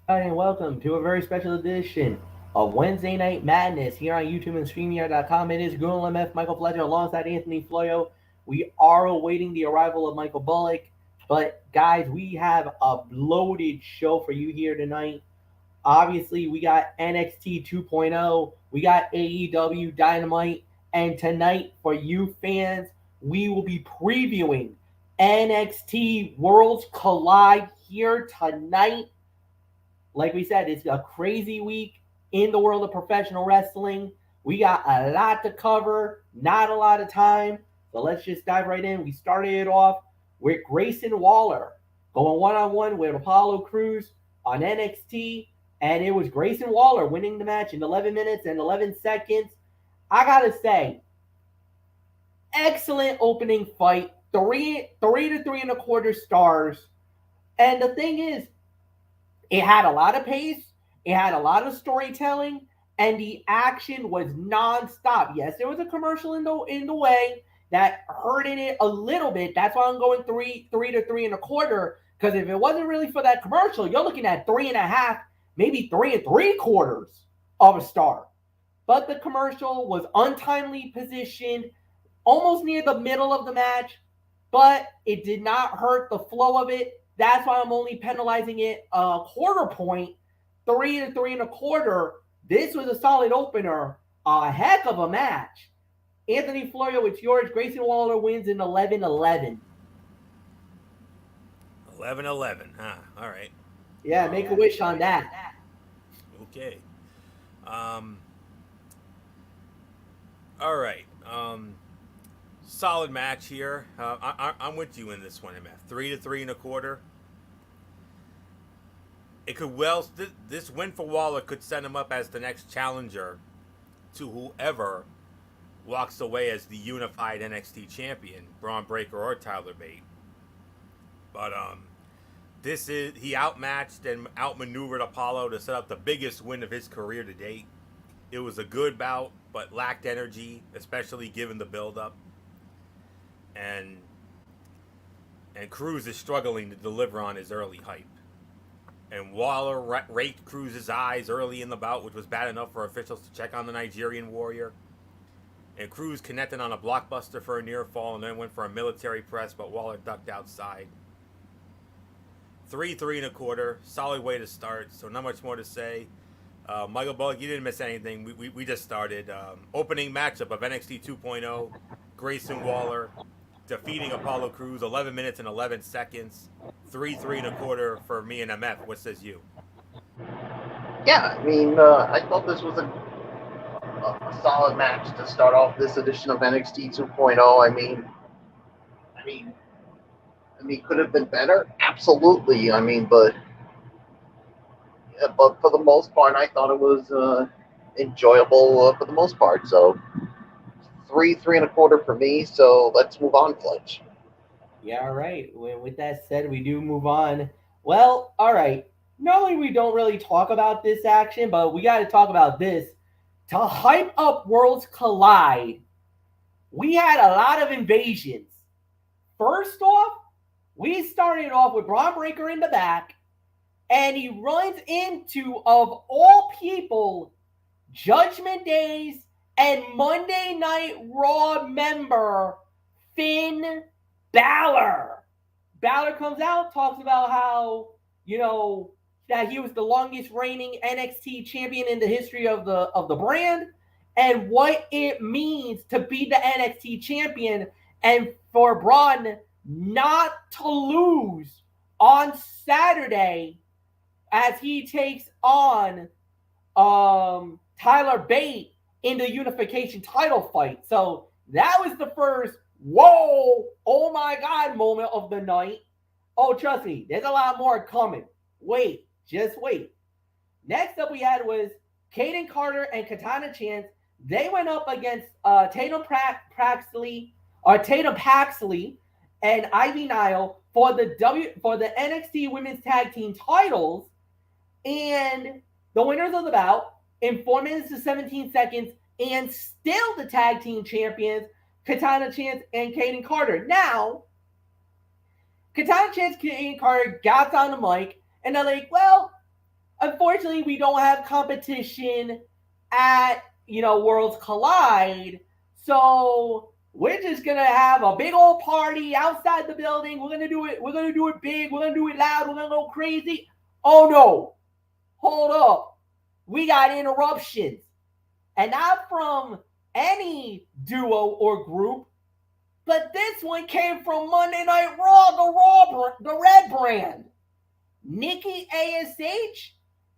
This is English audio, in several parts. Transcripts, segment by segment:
Hi, and welcome to a very special edition of Wednesday Night Madness here on YouTube and StreamYard.com. It is Guru MF Michael Fletcher alongside Anthony Floyo. We are awaiting the arrival of Michael Bullock, but guys, we have a loaded show for you here tonight. Obviously, we got NXT 2.0, we got AEW Dynamite, and tonight for you fans, we will be previewing NXT World Collide here tonight. Like we said, it's a crazy week in the world of professional wrestling. We got a lot to cover, not a lot of time. So let's just dive right in. We started it off with Grayson Waller going one on one with Apollo Crews on NXT. And it was Grayson Waller winning the match in 11 minutes and 11 seconds. I got to say, excellent opening fight. Three to three and a quarter stars. And the thing is, it had a lot of pace, it had a lot of storytelling, and the action was nonstop. Yes, there was a commercial in the way that hurted it a little bit. That's why I'm going three to three and a quarter. Because if it wasn't really for that commercial, you're looking at three and a half, maybe three and three quarters of a star. But the commercial was untimely positioned, almost near the middle of the match, but it did not hurt the flow of it. That's why I'm only penalizing it a quarter point, three to three and a quarter. This was a solid opener, a heck of a match. Anthony Florio, it's yours. Grayson Waller wins in 11-11. 11-11, huh? All right. Yeah, make a wish on that. Okay. Um, all right. Solid match here. I'm with you in this one, MF. 3 to 3 and a quarter. It could well this win for Waller could set him up as the next challenger to whoever walks away as the unified NXT champion, Braun Breaker or Tyler Bate. But this is he outmatched and outmaneuvered Apollo to set up the biggest win of his career to date. It was a good bout, but lacked energy, especially given the build-up. And and Cruz is struggling to deliver on his early hype. And Waller raked Cruz's eyes early in the bout, which was bad enough for officials to check on the Nigerian warrior. And Cruz connected on a blockbuster for a near fall and then went for a military press, but Waller ducked outside. 3 and a quarter, solid way to start, so not much more to say. Michael Bullock, you didn't miss anything. We just started. Opening matchup of NXT 2.0, Grayson Waller defeating Apollo Crews, 11 minutes and 11 seconds. 3 and a quarter for me and MF. What says you? Yeah, I thought this was a solid match to start off this edition of NXT 2.0. I mean, could have been better, absolutely. But for the most part, I thought it was enjoyable for the most part. So three and a quarter for me. So let's move on, Fletch. Yeah, all right. With that said, we do move on. Well, all right. Normally, we don't really talk about this action, but we got to talk about this. To hype up Worlds Collide, we had a lot of invasions. First off, we started off with Braun Breaker in the back, and he runs into, of all people, Judgment Days and Monday Night Raw member Finn Balor. Balor comes out, talks about how, that he was the longest reigning NXT champion in the history of the brand and what it means to be the NXT champion and for Braun not to lose on Saturday as he takes on Tyler Bate in the unification title fight. So that was the first whoa, oh my God moment of the night. Oh, trust me, there's a lot more coming. Wait, just wait. Next up we had was Caden Carter and Katana Chance. They went up against Tatum Paxley and Ivy Nile for the NXT Women's Tag Team titles, and the winners of the bout in 4 minutes and 17 seconds, and still the tag team champions, Katana Chance and Caden Carter. Now, Katana Chance and Caden Carter got on the mic, and they're like, well, unfortunately, we don't have competition at Worlds Collide, so we're just gonna have a big old party outside the building. We're gonna do it. We're gonna do it big. We're gonna do it loud. We're gonna go crazy. Oh no! Hold up. We got interruptions, and not from any duo or group, but this one came from Monday Night Raw, the Red brand. Nikki ASH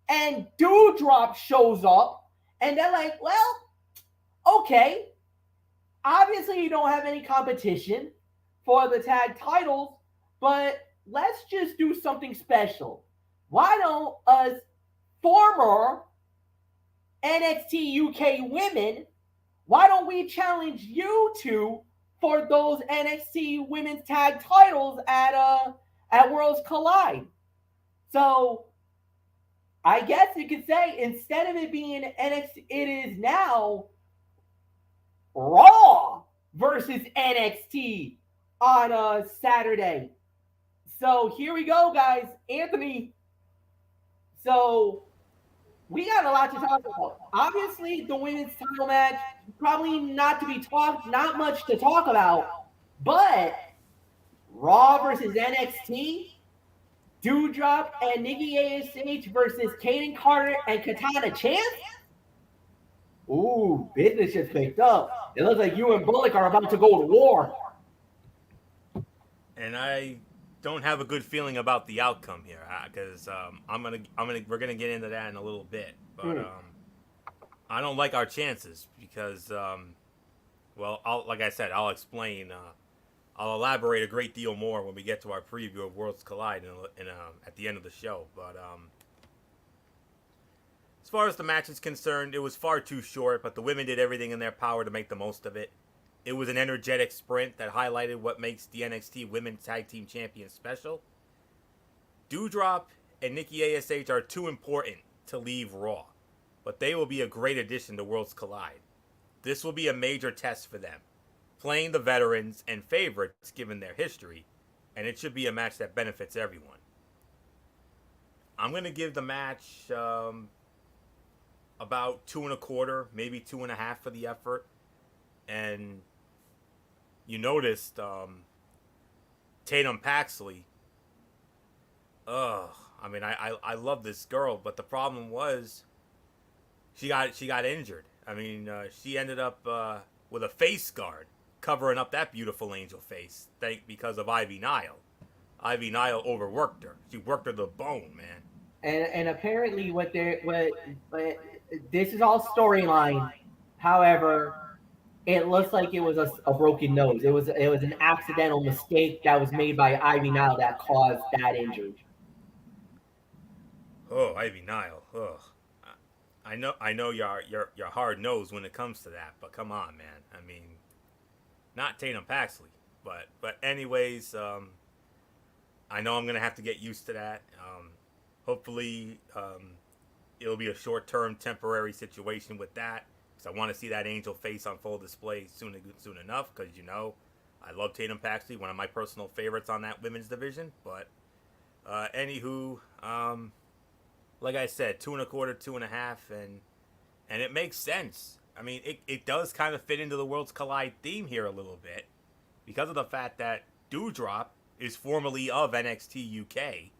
and Dewdrop shows up, and they're like, well, okay, obviously you don't have any competition for the tag titles, but let's just do something special. Why don't us former NXT UK women, why don't we challenge you two for those NXT women's tag titles at Worlds Collide? So I guess you could say instead of it being NXT, it is now Raw versus NXT on a Saturday. So here we go, guys. Anthony. So we got a lot to talk about. Obviously, the women's title match probably not much to talk about, but Raw versus NXT, Dewdrop and Nikki ASH versus Kaden Carter and Katana Chance. Ooh, business just picked up. It looks like you and Bullock are about to go to war. And I don't have a good feeling about the outcome here because we're gonna get into that in a little bit, but I don't like our chances because well, like I said, I'll explain. I'll elaborate a great deal more when we get to our preview of Worlds Collide at the end of the show. But as far as the match is concerned, it was far too short, but the women did everything in their power to make the most of it. It was an energetic sprint that highlighted what makes the NXT Women's Tag Team Champions special. Dewdrop and Nikki ASH are too important to leave Raw, but they will be a great addition to Worlds Collide. This will be a major test for them, playing the veterans and favorites given their history, and it should be a match that benefits everyone. I'm going to give the match about 2.25, maybe 2.5 for the effort. And you noticed Tatum Paxley. I mean, I love this girl, but the problem was she got injured. I mean, she ended up with a face guard covering up that beautiful angel face, because of Ivy Nile. Ivy Nile overworked her. She worked her to the bone, man. And apparently, this is all storyline. However, it looks like it was a broken nose. It was an accidental mistake that was made by Ivy Nile that caused that injury. Oh, Ivy Nile. Ugh. I know you're hard nosed when it comes to that, but come on, man. I mean, not Tatum Paxley, but anyways, I know I'm gonna have to get used to that. Hopefully, it'll be a short-term, temporary situation with that. I want to see that angel face on full display soon enough, because I love Tatum Paxley, one of my personal favorites on that women's division. But anywho, like I said, 2.25, 2.5, and it makes sense. I mean, it does kind of fit into the Worlds Collide theme here a little bit, because of the fact that Dewdrop is formerly of NXT UK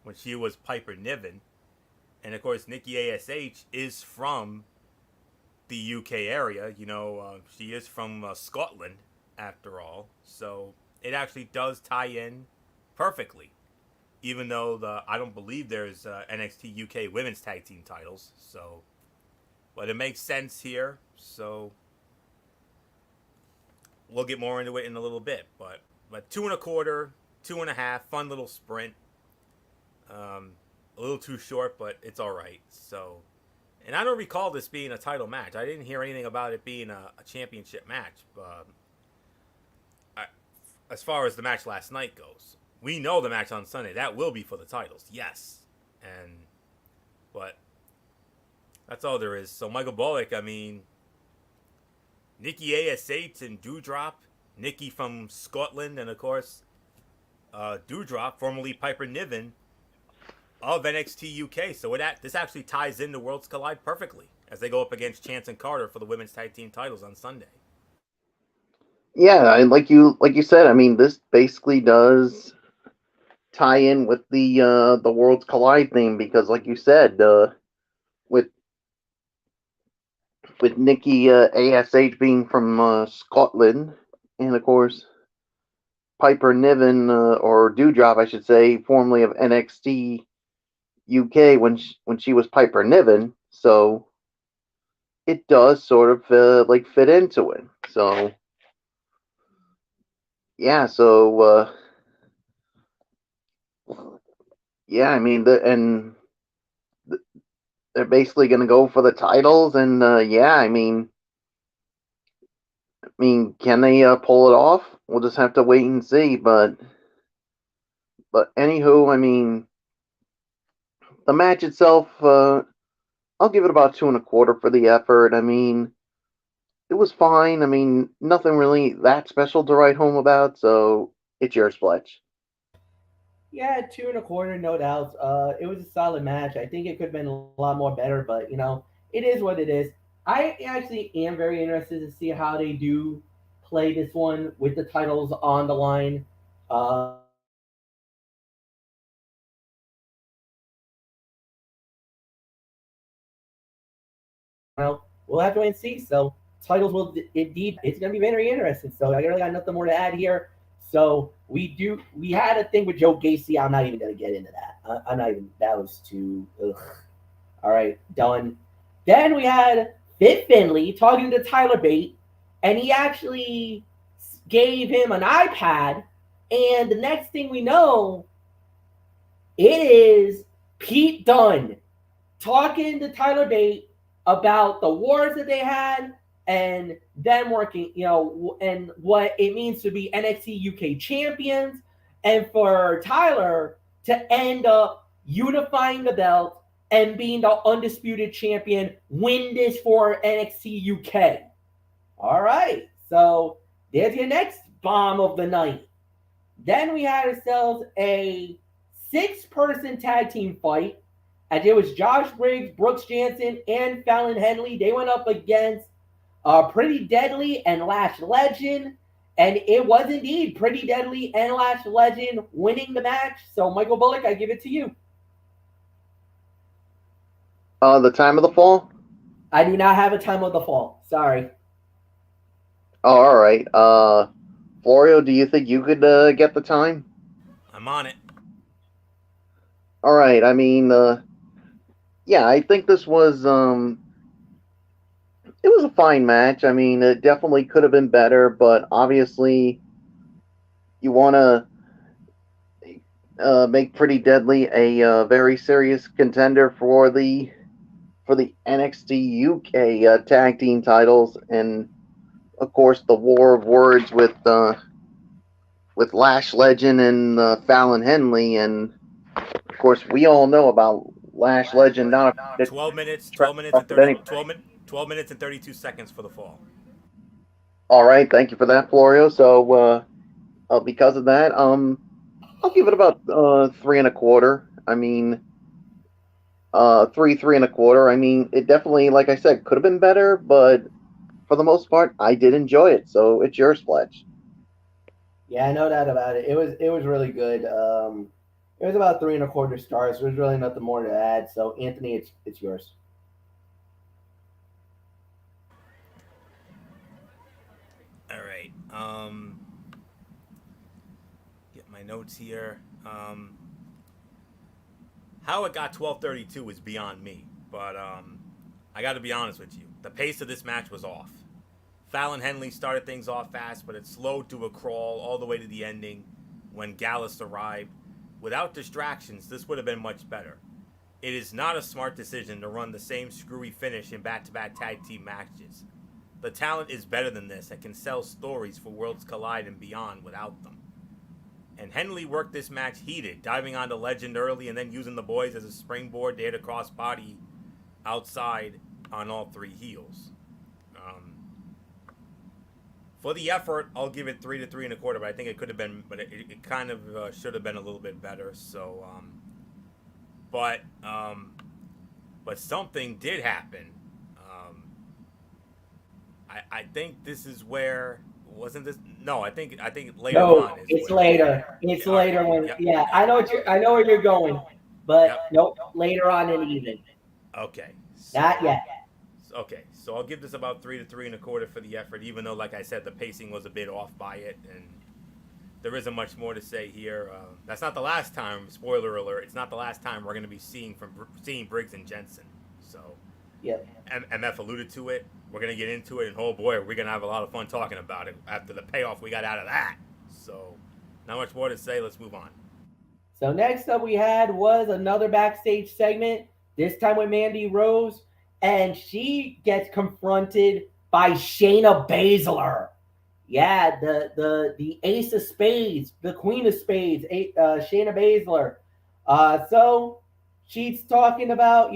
when she was Piper Niven, and of course Nikki ASH is from the UK area. She is from Scotland after all, so it actually does tie in perfectly, even though I don't believe there's NXT UK women's tag team titles, so but it makes sense here. So we'll get more into it in a little bit, but 2.25, 2.5, fun little sprint. A little too short, but it's all right. So. And I don't recall this being a title match. I didn't hear anything about it being a championship match. As far as the match last night goes, we know the match on Sunday, that will be for the titles, yes. But that's all there is. So Michael Bullock, I mean, Nikki ASH and Dewdrop, Nikki from Scotland, and of course, Dewdrop, formerly Piper Niven, of NXT UK. So this actually ties into Worlds Collide perfectly as they go up against Chance and Carter for the women's tag team titles on Sunday. Yeah, and like you said, I mean, this basically does tie in with the Worlds Collide theme because, like you said, with with Nikki Ash being from Scotland, and of course Piper Niven or Dewdrop, I should say, formerly of NXT UK when she was Piper Niven, so it does sort of like fit into it. So yeah, yeah, I mean, they're basically going to go for the titles, and yeah, I mean, can they pull it off? We'll just have to wait and see. But anywho, I mean, the match itself, I'll give it about 2.25 for the effort. I mean, it was fine. I mean, nothing really that special to write home about. So it's yours, Fletch. Yeah, 2.25, no doubt. It was a solid match. I think it could have been a lot more better, but it is what it is. I actually am very interested to see how they do play this one with the titles on the line. Well, we'll have to wait and see. So titles will indeed, it's going to be very interesting. So I really got nothing more to add here. So we had a thing with Joe Gacy. I'm not even going to get into that. I'm not even. That was too. Ugh. All right, done. Then we had Fit Finley talking to Tyler Bate, and he actually gave him an iPad. And the next thing we know, it is Pete Dunne talking to Tyler Bate about the wars that they had and them working, and what it means to be NXT UK champions, and for Tyler to end up unifying the belt and being the undisputed champion, win this for NXT UK. All right, so there's your next bomb of the night. Then we had ourselves a six-person tag team fight, and it was Josh Briggs, Brooks Jansen, and Fallon Henley. They went up against Pretty Deadly and Lash Legend, and it was indeed Pretty Deadly and Lash Legend winning the match. So, Michael Bullock, I give it to you. The time of the fall. I do not have a time of the fall. Sorry. Oh, all right. Florio, do you think you could get the time? I'm on it. All right. I mean, yeah, I think this was it was a fine match. I mean, it definitely could have been better, but obviously you want to make Pretty Deadly a very serious contender for the NXT UK tag team titles, and of course the war of words with Lash Legend and Fallon Henley, and of course we all know about Lash Legend not afraid to 12 minutes, try 12 minutes stuff and with 30, anybody. 12 minutes and 32 seconds for the fall. All right, thank you for that, Florio. So because of that, I'll give it about 3.25. I mean, 3.25. I mean, it definitely, like I said, could have been better, but for the most part, I did enjoy it. So it's yours, Fletch. Yeah, no doubt about it. It was really good. It was about 3.25 stars. There's really nothing more to add. So, Anthony, it's yours. All right. Get my notes here. How it got 12:32 is beyond me, but I got to be honest with you. The pace of this match was off. Fallon Henley started things off fast, but it slowed to a crawl all the way to the ending when Gallus arrived. Without distractions, this would have been much better. It is not a smart decision to run the same screwy finish in back-to-back tag team matches. The talent is better than this and can sell stories for Worlds Collide and beyond without them. And Henley worked this match heated, diving onto Legend early and then using the boys as a springboard to hit a crossbody outside on all three heels. For the effort, I'll give it 3 to 3.25, but I think it could have been, but it kind of should have been a little bit better. So but something did happen. I think this is where wasn't this? No, I think later No, on is it's when. later. It's Yeah, all right. later when. Yep. Yeah, Yep. I know where you're going, but Yep. nope. Later on in the evening. Okay. Not So yet. okay. So I'll give this about 3 to 3.25 for the effort, even though, like I said, the pacing was a bit off by it, and there isn't much more to say here. That's not the last time. Spoiler alert! It's not the last time we're going to be seeing Briggs and Jensen. So Yep. MF alluded to it. We're going to get into it, and oh boy, we're going to have a lot of fun talking about it after the payoff we got out of that. So, not much more to say. Let's move on. So next up we had was another backstage segment. This time with Mandy Rose, and she gets confronted by Shayna Baszler. Yeah, the Ace of Spades, the Queen of Spades, Shayna Baszler. So she's talking about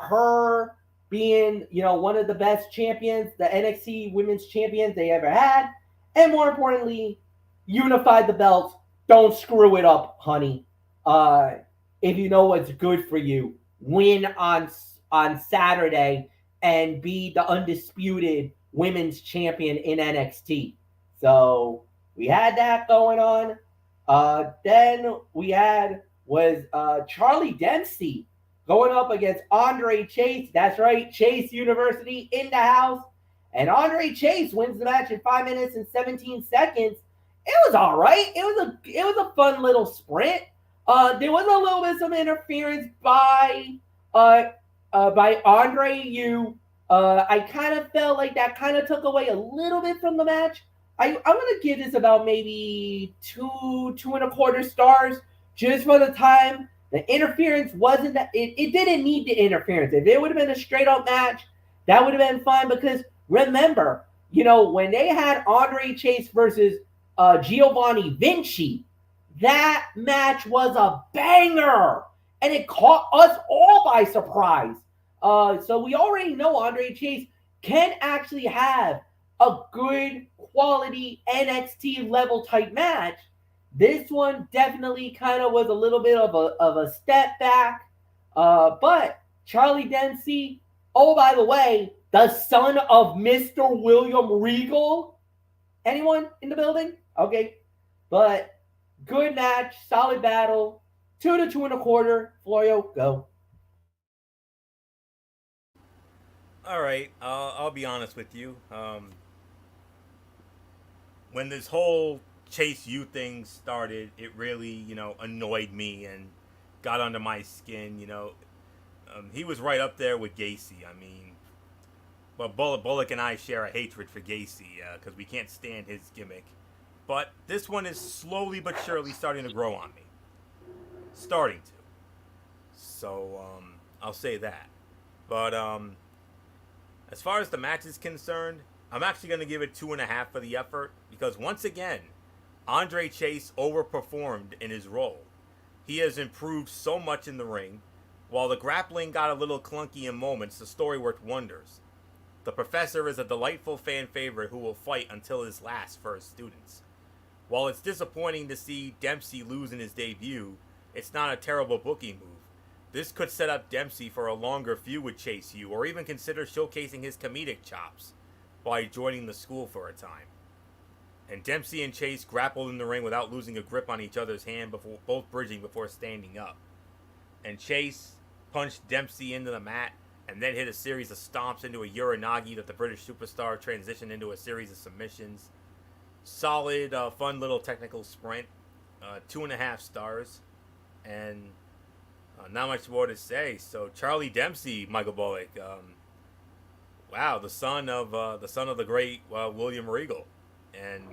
her being one of the best champions, the NXT Women's Champions they ever had, and more importantly, unified the belts. Don't screw it up, honey. Uh, if you know what's good for you, win on Saturday and be the undisputed women's champion in NXT. So we had that going on. Then we had was Charlie Dempsey going up against Andre Chase. That's right, Chase University in the house. And Andre Chase wins the match in 5 minutes and 17 seconds. It was all right. It was a fun little sprint. There was a little bit of some interference uh, by Andre Yu. I kind of felt like that kind of took away a little bit from the match. I'm gonna give this about maybe 2.25 stars just for the time. The interference wasn't that it didn't need the interference. If it would have been a straight up match, that would have been fine because remember, when they had Andre Chase versus Giovanni Vinci, that match was a banger and it caught us all by surprise. So we already know Andre Chase can actually have a good quality NXT level type match. This one definitely kind of was a little bit of a step back. But Charlie Dempsey, oh, by the way, the son of Mr. William Regal. Anyone in the building? Okay. But good match, solid battle. 2 to 2.25. Florio, go. All right. I'll be honest with you. When this whole Chase U thing started, it really, annoyed me and got under my skin. He was right up there with Gacy. I mean, but Bullock and I share a hatred for Gacy because we can't stand his gimmick. But this one is slowly but surely starting to grow on me. Starting to. So, I'll say that. But, as far as the match is concerned, I'm actually going to give it 2.5 for the effort because once again, Andre Chase overperformed in his role. He has improved so much in the ring. While the grappling got a little clunky in moments, the story worked wonders. The professor is a delightful fan favorite who will fight until his last for his students. While it's disappointing to see Dempsey lose in his debut, it's not a terrible booking move. This could set up Dempsey for a longer feud with Chase U, or even consider showcasing his comedic chops by joining the school for a time. And Dempsey and Chase grappled in the ring without losing a grip on each other's hand, before both bridging before standing up. And Chase punched Dempsey into the mat and then hit a series of stomps into a Uranagi that the British superstar transitioned into a series of submissions. Solid, fun little technical sprint. 2.5 stars. And not much more to say. So Charlie Dempsey, Michael Bullock, wow, the son of the great William Regal, and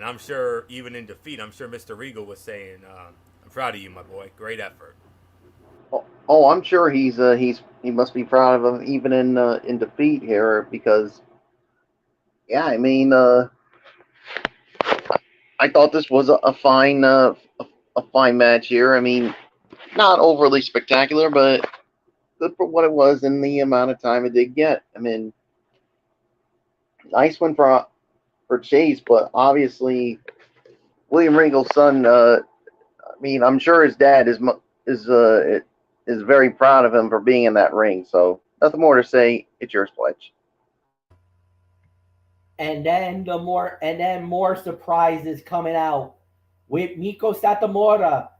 I'm sure even in defeat, I'm sure Mr. Regal was saying, "I'm proud of you, my boy. Great effort." Oh, I'm sure he must be proud of him even in defeat here because yeah, I mean I thought this was a fine a fine match here. I mean, not overly spectacular, but good for what it was and the amount of time it did get. I mean, nice one for Chase, but obviously William Regal's son. I mean, I'm sure his dad is very proud of him for being in that ring. So nothing more to say. It's yours, Pledge. And then more surprises coming out with Miko Satomura.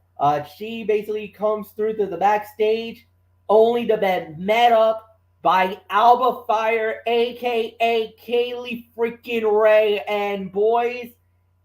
She basically comes through to the backstage, only to be met up by Alba Fire, aka Kaylee freaking Ray. And boys,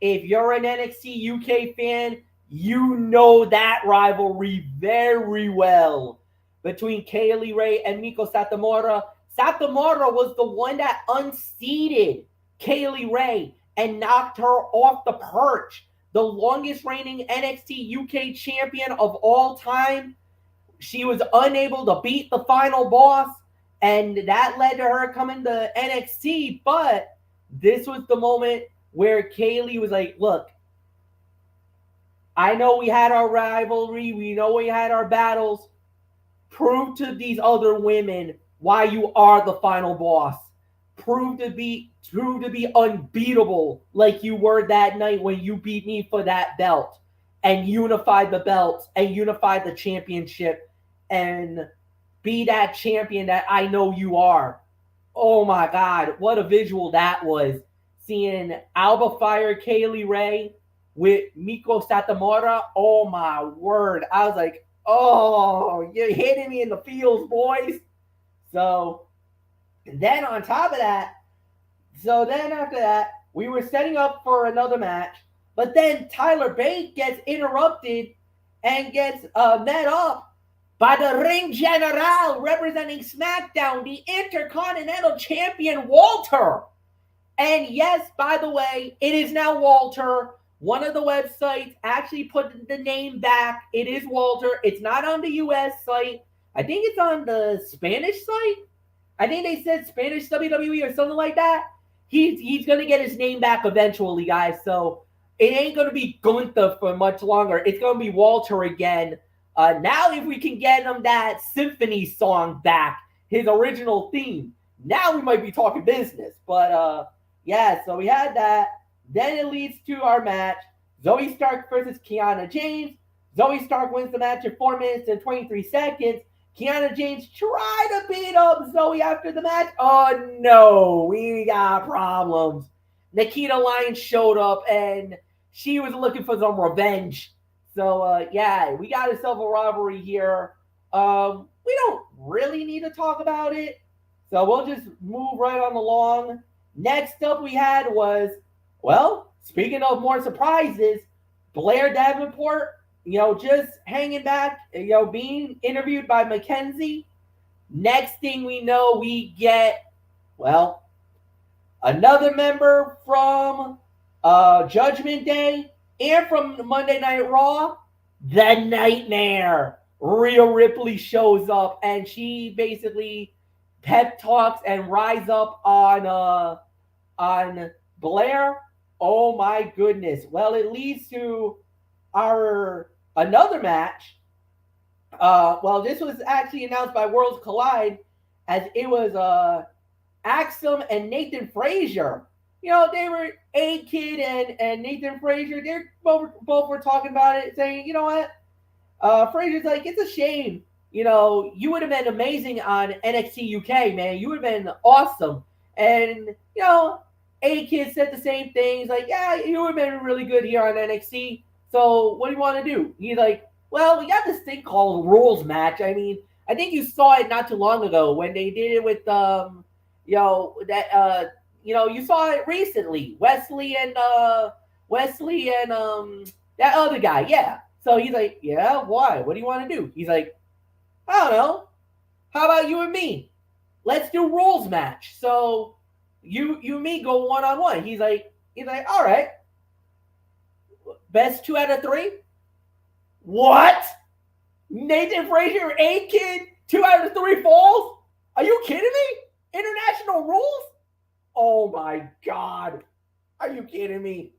if you're an NXT UK fan, you know that rivalry very well between Kaylee Ray and Miko Satomura. Satomura was the one that unseated Kaylee Ray and knocked her off the perch. The longest reigning NXT UK champion of all time. She was unable to beat the final boss, and that led to her coming to NXT. But this was the moment where Kaylee was like, look, I know we had our rivalry, we know we had our battles. Prove to these other women why you are the final boss. Prove to be unbeatable like you were that night when you beat me for that belt and unified the belts and unified the championship and be that champion that I know you are. Oh my God, what a visual that was. Seeing Alba Fire Kaylee Ray with Miko Satomura. Oh my word. I was like, oh, you're hitting me in the feels, boys. So then on top of that, after that, we were setting up for another match, but then Tyler Bate gets interrupted and gets met up by the Ring General representing SmackDown, the Intercontinental Champion Walter. And yes, by the way, it is now Walter. One of the websites actually put the name back. It is Walter. It's not on the US site. I think it's on the Spanish site. I think they said Spanish WWE or something like that. He's going to get his name back eventually, guys. So it ain't going to be Gunther for much longer. It's going to be Walter again. Now if we can get him that symphony song back, his original theme, now we might be talking business. But yeah, so we had that. Then it leads to our match. Zoe Stark versus Kiana James. Zoe Stark wins the match in 4 minutes and 23 seconds. Kiana James tried to beat up Zoe after the match. Oh no, we got problems. Nikita Lyons showed up and she was looking for some revenge. So yeah, we got ourselves a rivalry here. We don't really need to talk about it. So we'll just move right on along. Next up we had was, well, speaking of more surprises, Blair Davenport, just hanging back, being interviewed by Mackenzie. Next thing we know, we get, well, another member from Judgment Day and from Monday Night Raw, The Nightmare. Rhea Ripley shows up and she basically pep talks and rise up on Blair. Oh my goodness. Well, it leads to our another match. Well, this was actually announced by Worlds Collide as it was Axum and Nathan Frazier. They were A-Kid and Nathan Frazier. They both were talking about it, saying, you know what? Frazier's like, it's a shame. You would have been amazing on NXT UK, man. You would have been awesome. And, A-Kid said the same thing. He's like, yeah, you would have been really good here on NXT. So what do you want to do? He's like, well, we got this thing called rules match. I mean, I think you saw it not too long ago when they did it with you saw it recently. Wesley and that other guy. Yeah. So he's like, yeah, why? What do you want to do? He's like, I don't know. How about you and me? Let's do rules match. So you and me go 1-on-1. He's like, all right. Best 2 out of 3? What? Nathan Frazier, A-Kid, 2 out of 3 falls? Are you kidding me? International rules? Oh my God. Are you kidding me?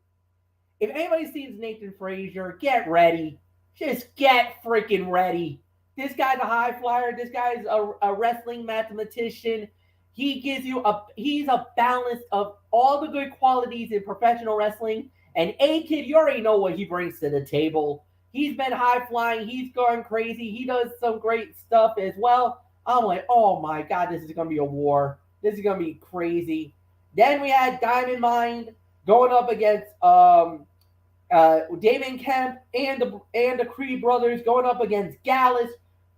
If anybody sees Nathan Frazier, get ready. Just get freaking ready. This guy's a high flyer. This guy's a wrestling mathematician. He's a balance of all the good qualities in professional wrestling. And A-Kid, you already know what he brings to the table. He's been high flying. He's going crazy. He does some great stuff as well. I'm like, oh my god, this is gonna be a war. This is gonna be crazy. Then we had Diamond Mine going up against Damon Kemp and the Creed brothers going up against Gallus,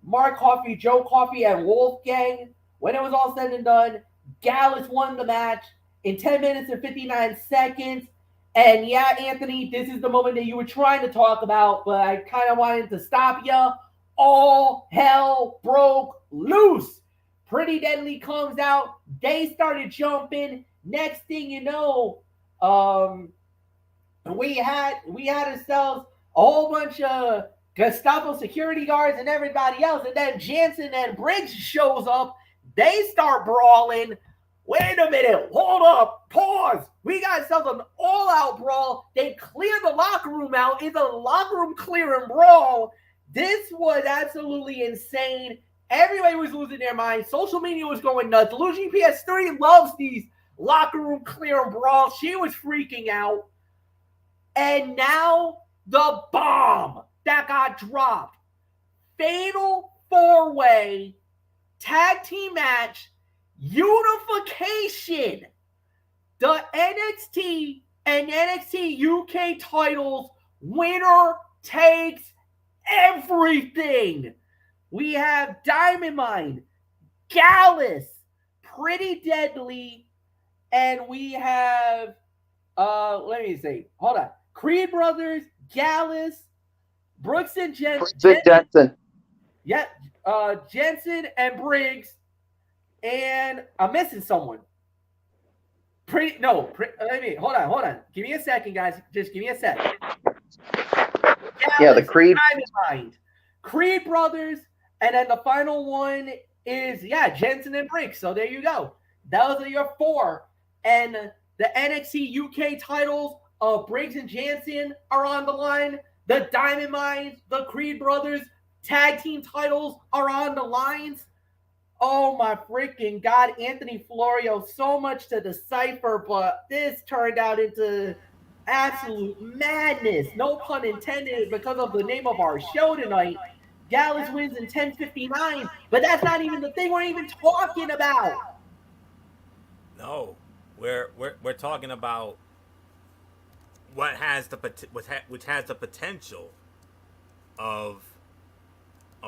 Mark Coffey, Joe Coffey, and Wolfgang. When it was all said and done, Gallus won the match in 10 minutes and 59 seconds. And yeah, Anthony, this is the moment that you were trying to talk about, but I kind of wanted to stop you. All hell broke loose. Pretty Deadly comes out. They started jumping. Next thing you know, we had ourselves a whole bunch of Gestapo security guards and everybody else, and then Jansen and Briggs shows up. They start brawling. Wait a minute, hold up, pause. We got ourselves an all-out brawl. They clear the locker room out. It's a locker room clearing brawl. This was absolutely insane. Everybody was losing their mind. Social media was going nuts. Luigi PS3 loves these locker room clearing brawls. She was freaking out. And now the bomb that got dropped. Fatal 4-way tag team match unification. The NXT and NXT UK titles, winner takes everything. We have Diamond Mine, Gallus, Pretty Deadly, and we have let me see. Hold on. Creed Brothers, Gallus, Brooks and Jensen. Yeah, Jensen and Briggs, and I'm missing someone. Hold on. Give me a second, guys. Just give me a second. Yeah, the Creed. Creed Brothers, and then the final one is Jensen and Briggs. So there you go. Those are your four, and the NXT UK titles of Briggs and Jansen are on the line. The Diamond Mines, the Creed Brothers tag team titles are on the lines. Oh my freaking God, Anthony Florio, so much to decipher, but this turned out into absolute madness. No pun intended, because of the name of our show tonight. Gallus wins in 10:59, but that's not even the thing we're even talking about. No, we're talking about which has the potential of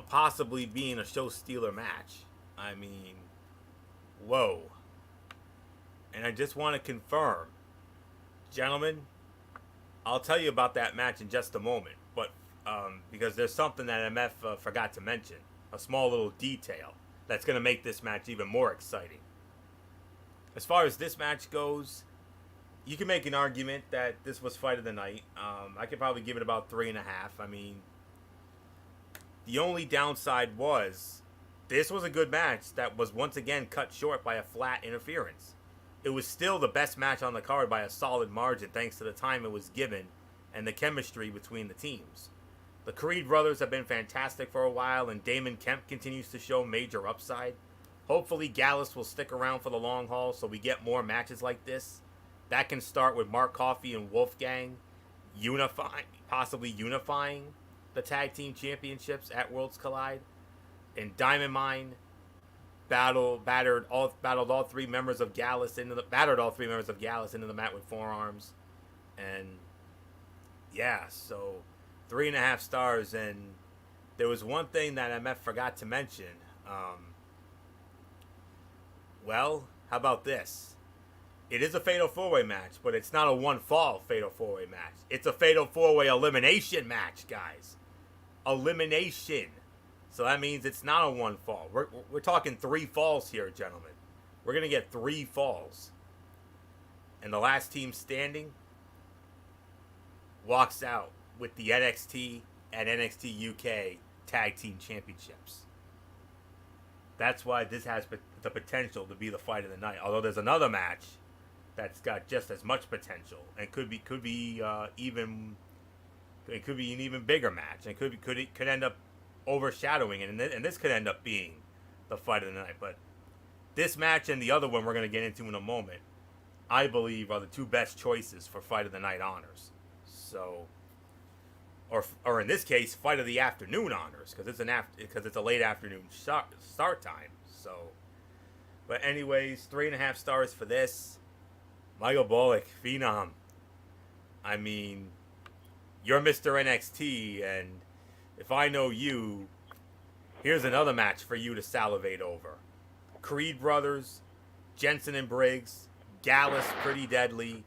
possibly being a show stealer match. I mean, whoa. And I just want to confirm, gentlemen, I'll tell you about that match in just a moment, but because there's something that MF forgot to mention, a small little detail that's going to make this match even more exciting. As far as this match goes, you can make an argument that this was fight of the night. I could probably give it about 3.5. I mean, the only downside was this was a good match that was once again cut short by a flat interference. It was still the best match on the card by a solid margin thanks to the time it was given and the chemistry between the teams. The Creed brothers have been fantastic for a while, and Damon Kemp continues to show major upside. Hopefully Gallus will stick around for the long haul so we get more matches like this. That can start with Mark Coffey and Wolfgang possibly unifying the tag team championships at Worlds Collide. And Diamond Mine battered all three members of Gallus into the mat with forearms. And yeah, so 3.5 stars. And there was one thing that MF forgot to mention. Well, how about this? It is a Fatal 4-Way match, but it's not a one-fall Fatal 4-Way match. It's a Fatal 4-Way elimination match, guys. Elimination. So that means it's not a one fall. We're talking 3 falls here, gentlemen. We're going to get 3 falls. And the last team standing walks out with the NXT and NXT UK Tag Team Championships. That's why this has the potential to be the fight of the night. Although there's another match that's got just as much potential and could be an even bigger match, and could end up overshadowing it, and this could end up being the fight of the night. But this match and the other one we're going to get into in a moment, I believe, are the 2 best choices for fight of the night honors. So or in this case, fight of the afternoon honors because it's a late afternoon start time. So, but anyways, 3.5 stars for this. Michael Bullock, Phenom. I mean, you're Mr. NXT, and if I know you, here's another match for you to salivate over. Creed Brothers, Jensen and Briggs, Gallus, Pretty Deadly.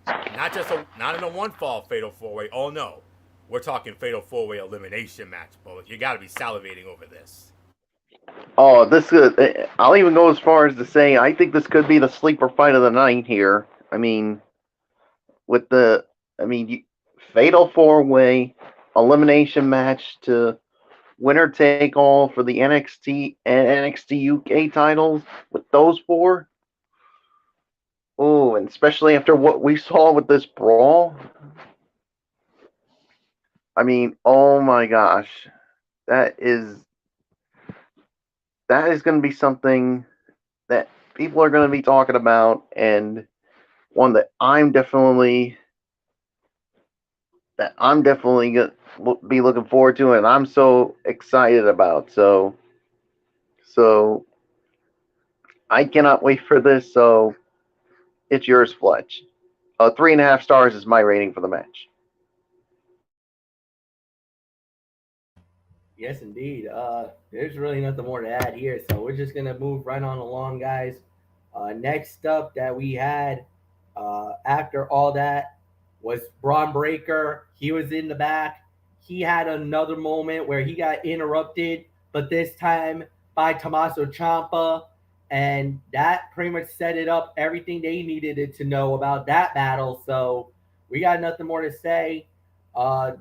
Not in a one fall fatal 4-way. Oh no, we're talking fatal 4-way elimination match, Bullock. You got to be salivating over this. Oh, this could. I'll even go as far as to say I think this could be the sleeper fight of the night here. I mean, with the, fatal 4-way elimination match to winner take all for the NXT and NXT UK titles with those four. Oh, and especially after what we saw with this brawl. I mean, oh my gosh, that is going to be something that people are going to be talking about, and one that I'm definitely going to be looking forward to, and I'm so excited about. So I cannot wait for this. So it's yours, Fletch. 3.5 stars is my rating for the match. Yes, indeed. There's really nothing more to add here, so we're just gonna move right on along, guys. Next up that we had after all that was Braun Breaker. He was in the back. He had another moment where he got interrupted, but this time by Tommaso Ciampa, and that pretty much set it up everything they needed it to know about that battle. So we got nothing more to say.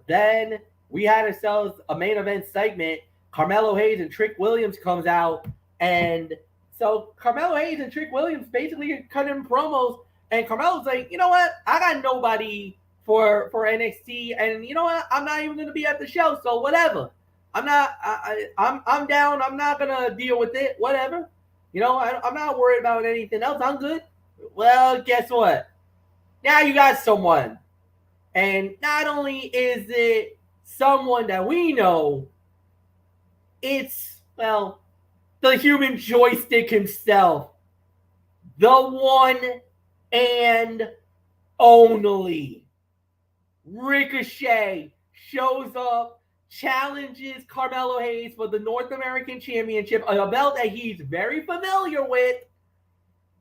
Then we had ourselves a main event segment. Carmelo Hayes and Trick Williams comes out, and so Carmelo Hayes and Trick Williams basically cutting promos, and Carmelo's like, you know what? I got nobody for NXT, and you know what? I'm not even gonna be at the show, so whatever. I'm not. I'm down. I'm not gonna deal with it. Whatever. You know, I'm not worried about anything else. I'm good. Well, guess what? Now you got someone, and not only is it someone that we know, it's, well, the human joystick himself, the one and only Ricochet shows up, challenges Carmelo Hayes for the North American Championship, a belt that he's very familiar with,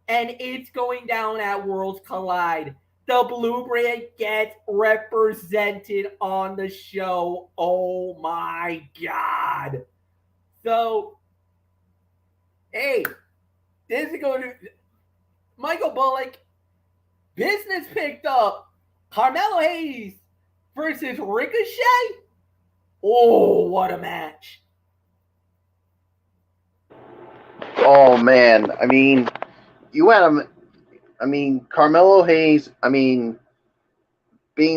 and it's going down at Worlds Collide. The Blue Brand gets represented on the show. Oh my God. So, hey, this is going to Michael Bullock. Business picked up Carmelo Hayes versus Ricochet. Oh, what a match. Oh man, you had him. Carmelo Hayes. Being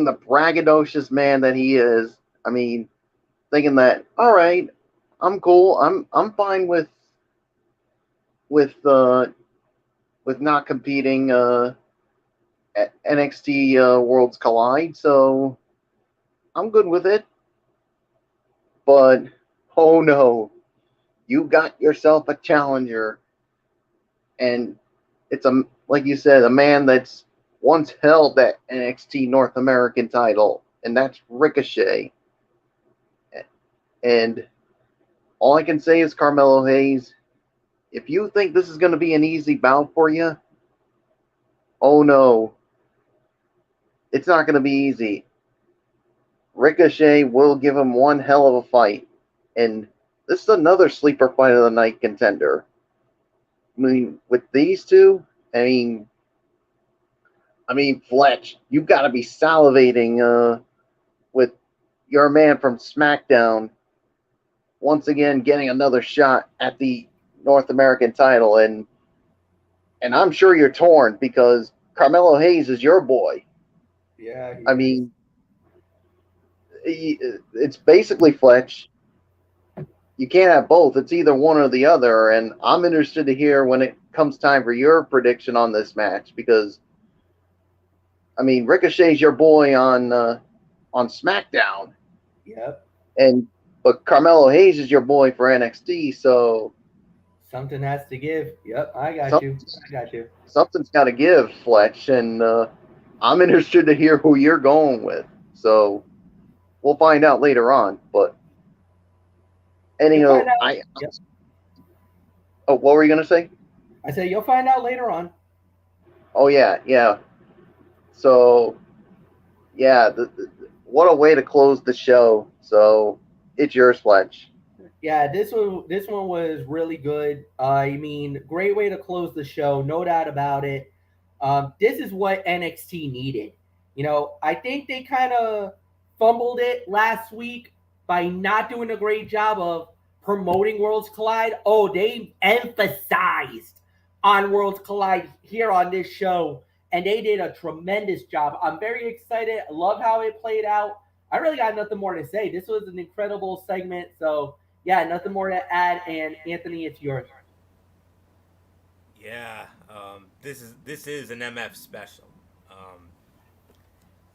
the braggadocious man that he is. Thinking that, all right, I'm cool. I'm fine with not competing at NXT Worlds Collide, so I'm good with it. But oh no, you got yourself a challenger, and it's like you said, a man that's once held that NXT North American title, and that's Ricochet. And all I can say is, Carmelo Hayes, if you think this is going to be an easy bout for you, oh no, it's not going to be easy. Ricochet will give him one hell of a fight. And this is another sleeper fight of the night contender. With these two, Fletch, you've got to be salivating with your man from SmackDown once again getting another shot at the North American title. And I'm sure you're torn because Carmelo Hayes is your boy. Yeah. It's basically, Fletch, you can't have both. It's either one or the other. And I'm interested to hear when it comes time for your prediction on this match because, Ricochet's your boy on SmackDown. Yep. But Carmelo Hayes is your boy for NXT, so Something has to give. Yep, I got some, you. I got you. something's got to give, Fletch, and I'm interested to hear who you're going with. So we'll find out later on. But You'll find anyhow, out. Yep. what were you gonna say? I said you'll find out later on. Oh yeah. So yeah, what a way to close the show. So it's yours, Fletch. Yeah, this one was really good. I mean, great way to close the show, no doubt about it. This is what NXT needed. I think they kind of fumbled it last week by not doing a great job of promoting Worlds Collide. Oh, they emphasized on Worlds Collide here on this show, and they did a tremendous job. I'm very excited. I love how it played out. I really got nothing more to say. This was an incredible segment. So yeah, nothing more to add. And Anthony, it's yours. Yeah, this is an MF special. Um,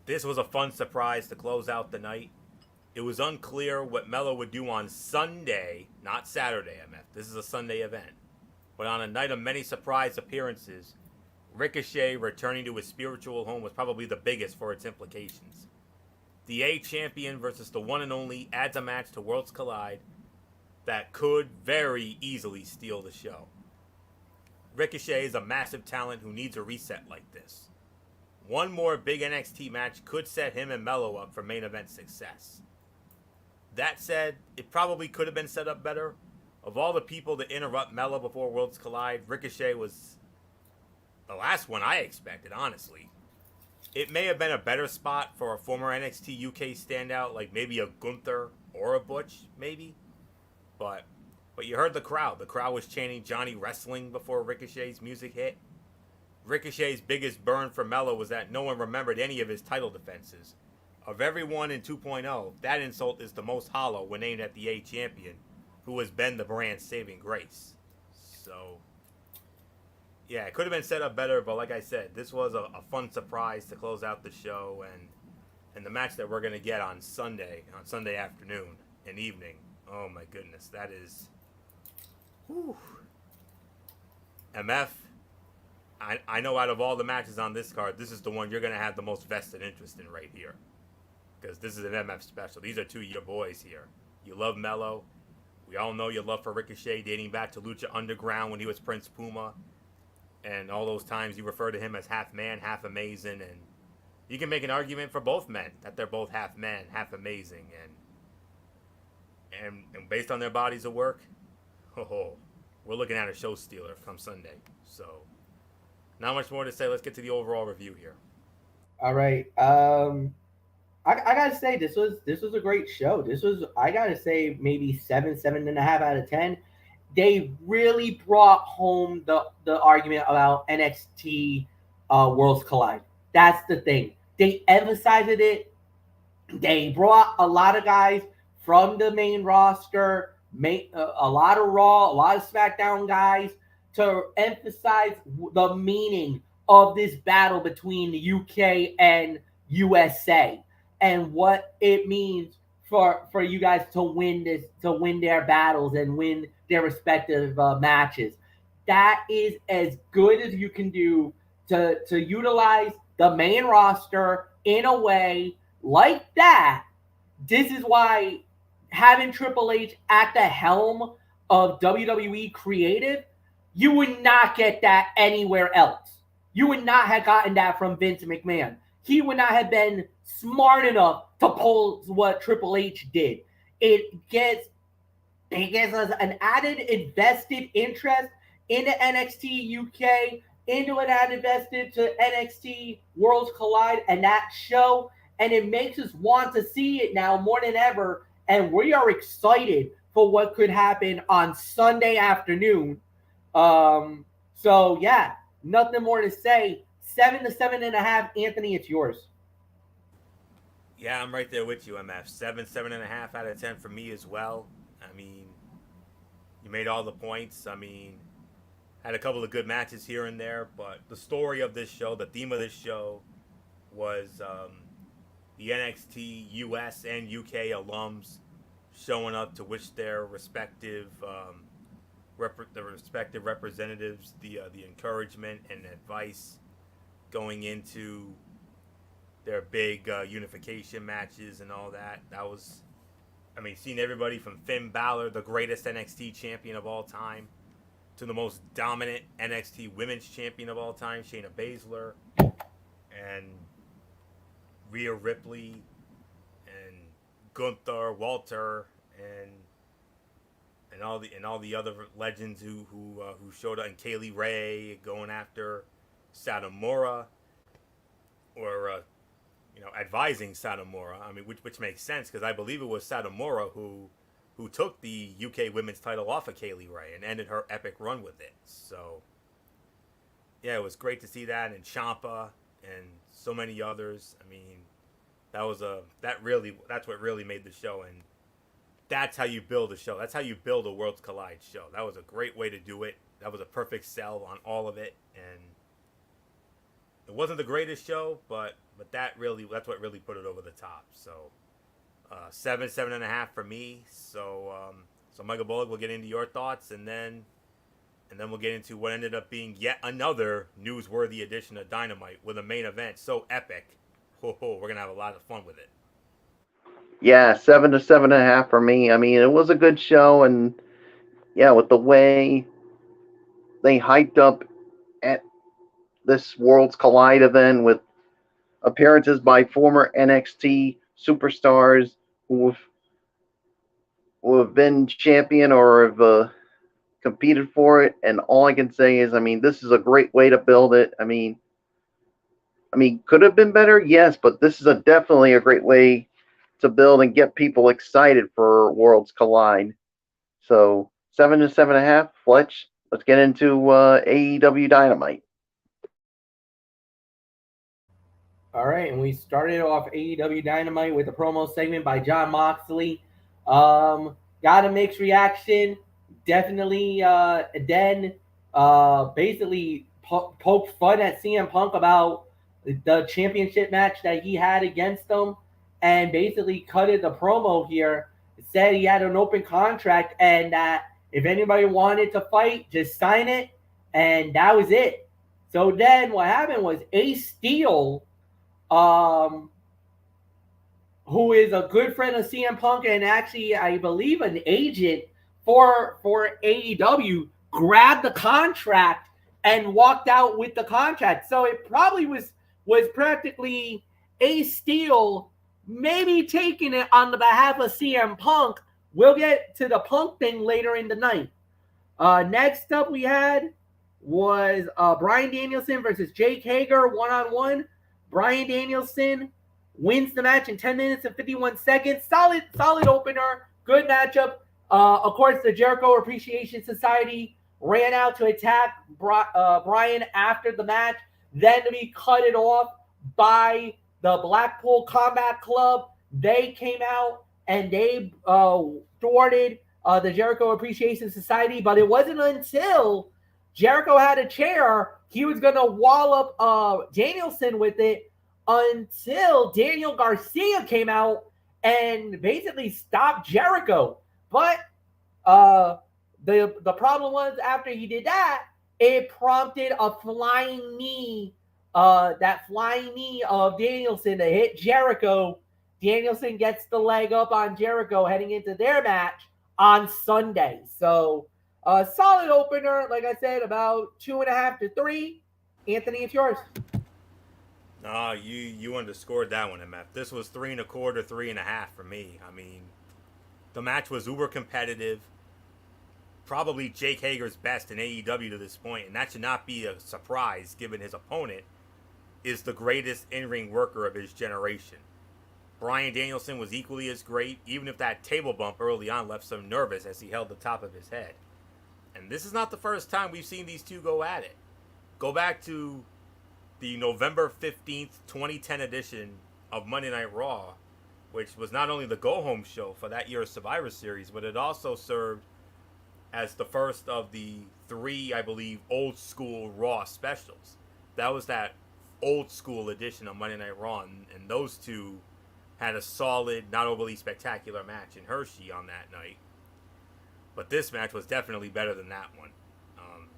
this was a fun surprise to close out the night. It was unclear what Mello would do on Sunday, not Saturday. MF. This is a Sunday event, but on a night of many surprise appearances, Ricochet returning to his spiritual home was probably the biggest for its implications. The A champion versus the one and only adds a match to Worlds Collide that could very easily steal the show. Ricochet is a massive talent who needs a reset like this. One more big NXT match could set him and Mello up for main event success. That said, it probably could have been set up better. Of all the people to interrupt Mello before Worlds Collide, Ricochet was the last one I expected, honestly. It may have been a better spot for a former NXT UK standout like maybe a Gunther or a Butch, maybe. But you heard the crowd. The crowd was chanting Johnny Wrestling before Ricochet's music hit. Ricochet's biggest burn for Mello was that no one remembered any of his title defenses. Of everyone in 2.0, that insult is the most hollow when aimed at the A champion, who has been the brand's saving grace. So, yeah, it could have been set up better, but like I said, this was a fun surprise to close out the show, and the match that we're going to get on Sunday afternoon and evening. Oh my goodness, that is... Whew. MF, I know out of all the matches on this card, this is the one you're going to have the most vested interest in right here. Because this is an MF special. These are two of your boys here. You love Mello. We all know your love for Ricochet dating back to Lucha Underground when he was Prince Puma. And all those times you refer to him as half man, half amazing. And you can make an argument for both men, that they're both half man, half amazing. And based on their bodies of work, we're looking at a show stealer come Sunday. So, not much more to say. Let's get to the overall review here. All right. I gotta say this was a great show. This was, I gotta say, maybe 7.5 out of 10. They really brought home the argument about NXT Worlds Collide. That's the thing. They emphasized it. They brought a lot of guys from the main roster, a lot of Raw, a lot of SmackDown guys to emphasize the meaning of this battle between the UK and USA and what it means for you guys to win their battles and win their respective matches. That is as good as you can do to utilize the main roster in a way like that. This is why having Triple H at the helm of WWE Creative, you would not get that anywhere else. You would not have gotten that from Vince McMahon. He would not have been smart enough to pull what Triple H did. It gets us an added invested interest into NXT UK, into an added invested to NXT Worlds Collide and that show, and it makes us want to see it now more than ever. And we are excited for what could happen on Sunday afternoon. So yeah, nothing more to say. 7 to 7.5. Anthony, it's yours. Yeah, I'm right there with you, MF. 7.5 out of 10 for me as well. I mean, you made all the points. I mean, had a couple of good matches here and there, but the story of this show, the theme of this show, was the NXT US and UK alums showing up to wish their respective representatives the encouragement and advice going into their big unification matches and all that. That was, I mean, seeing everybody from Finn Balor, the greatest NXT champion of all time, to the most dominant NXT Women's Champion of all time, Shayna Baszler, and Rhea Ripley, and Gunther, Walter, and all the other legends who showed up, and Kaylee Ray going after Satomura, or advising Satomura. I mean, which makes sense because I believe it was Satomura who took the UK Women's title off of Kaylee Ray and ended her epic run with it. So yeah, it was great to see that, and Ciampa and so many others. I mean, that's what really made the show, and that's how you build a show. That's how you build a Worlds Collide show. That was a great way to do it. That was a perfect sell on all of it, and it wasn't the greatest show, but that's what really put it over the top. So 7.5 for me. So Michael Bullock, we'll get into your thoughts, and then we'll get into what ended up being yet another newsworthy edition of Dynamite with a main event so epic. We're gonna have a lot of fun with it. Yeah, 7 to 7.5 for me. I mean, it was a good show, and yeah, with the way they hyped up at this Worlds Collide event with appearances by former NXT superstars who have been champion or have competed for it, and all I can say is, I mean, this is a great way to build it. I mean, could have been better, yes, but this is definitely a great way to build and get people excited for Worlds Collide. So 7 to 7.5, Fletch. Let's get into AEW Dynamite. All right, and we started off AEW Dynamite with a promo segment by Jon Moxley. Got a mixed reaction. Definitely, then basically poked fun at CM Punk about the championship match that he had against him, and basically cutted the promo here. Said he had an open contract and that if anybody wanted to fight, just sign it, and that was it. So then what happened was Ace Steel, um, who is a good friend of CM Punk and actually, I believe, an agent for AEW, grabbed the contract and walked out with the contract. So it probably was practically Ace Steel maybe taking it on the behalf of CM Punk. We'll get to the Punk thing later in the night. Next up we had was Bryan Danielson versus Jake Hager one-on-one. Bryan Danielson wins the match in 10 minutes and 51 seconds. Solid opener. Good matchup. Of course, the Jericho Appreciation Society ran out to attack Bryan after the match, then to be cut it off by the Blackpool Combat Club. They came out and they thwarted the Jericho Appreciation Society, but it wasn't until Jericho had a chair, he was going to wallop Danielson with it until Daniel Garcia came out and basically stopped Jericho. But the problem was after he did that, it prompted a flying knee, that flying knee of Danielson to hit Jericho. Danielson gets the leg up on Jericho heading into their match on Sunday. So solid opener, like I said, about 2.5 to 3. Anthony, it's yours. You underscored that one, MF. This was 3.25, 3.5 for me. I mean, the match was uber competitive. Probably Jake Hager's best in AEW to this point, and that should not be a surprise given his opponent is the greatest in-ring worker of his generation. Bryan Danielson was equally as great, even if that table bump early on left some nervous as he held the top of his head. And this is not the first time we've seen these two go at it. Go back to the November 15th, 2010 edition of Monday Night Raw, which was not only the go-home show for that year's Survivor Series, but it also served as the first of the 3, I believe, old school Raw specials. That was that old school edition of Monday Night Raw, and those two had a solid, not overly spectacular match in Hershey on that night. But this match was definitely better than that one.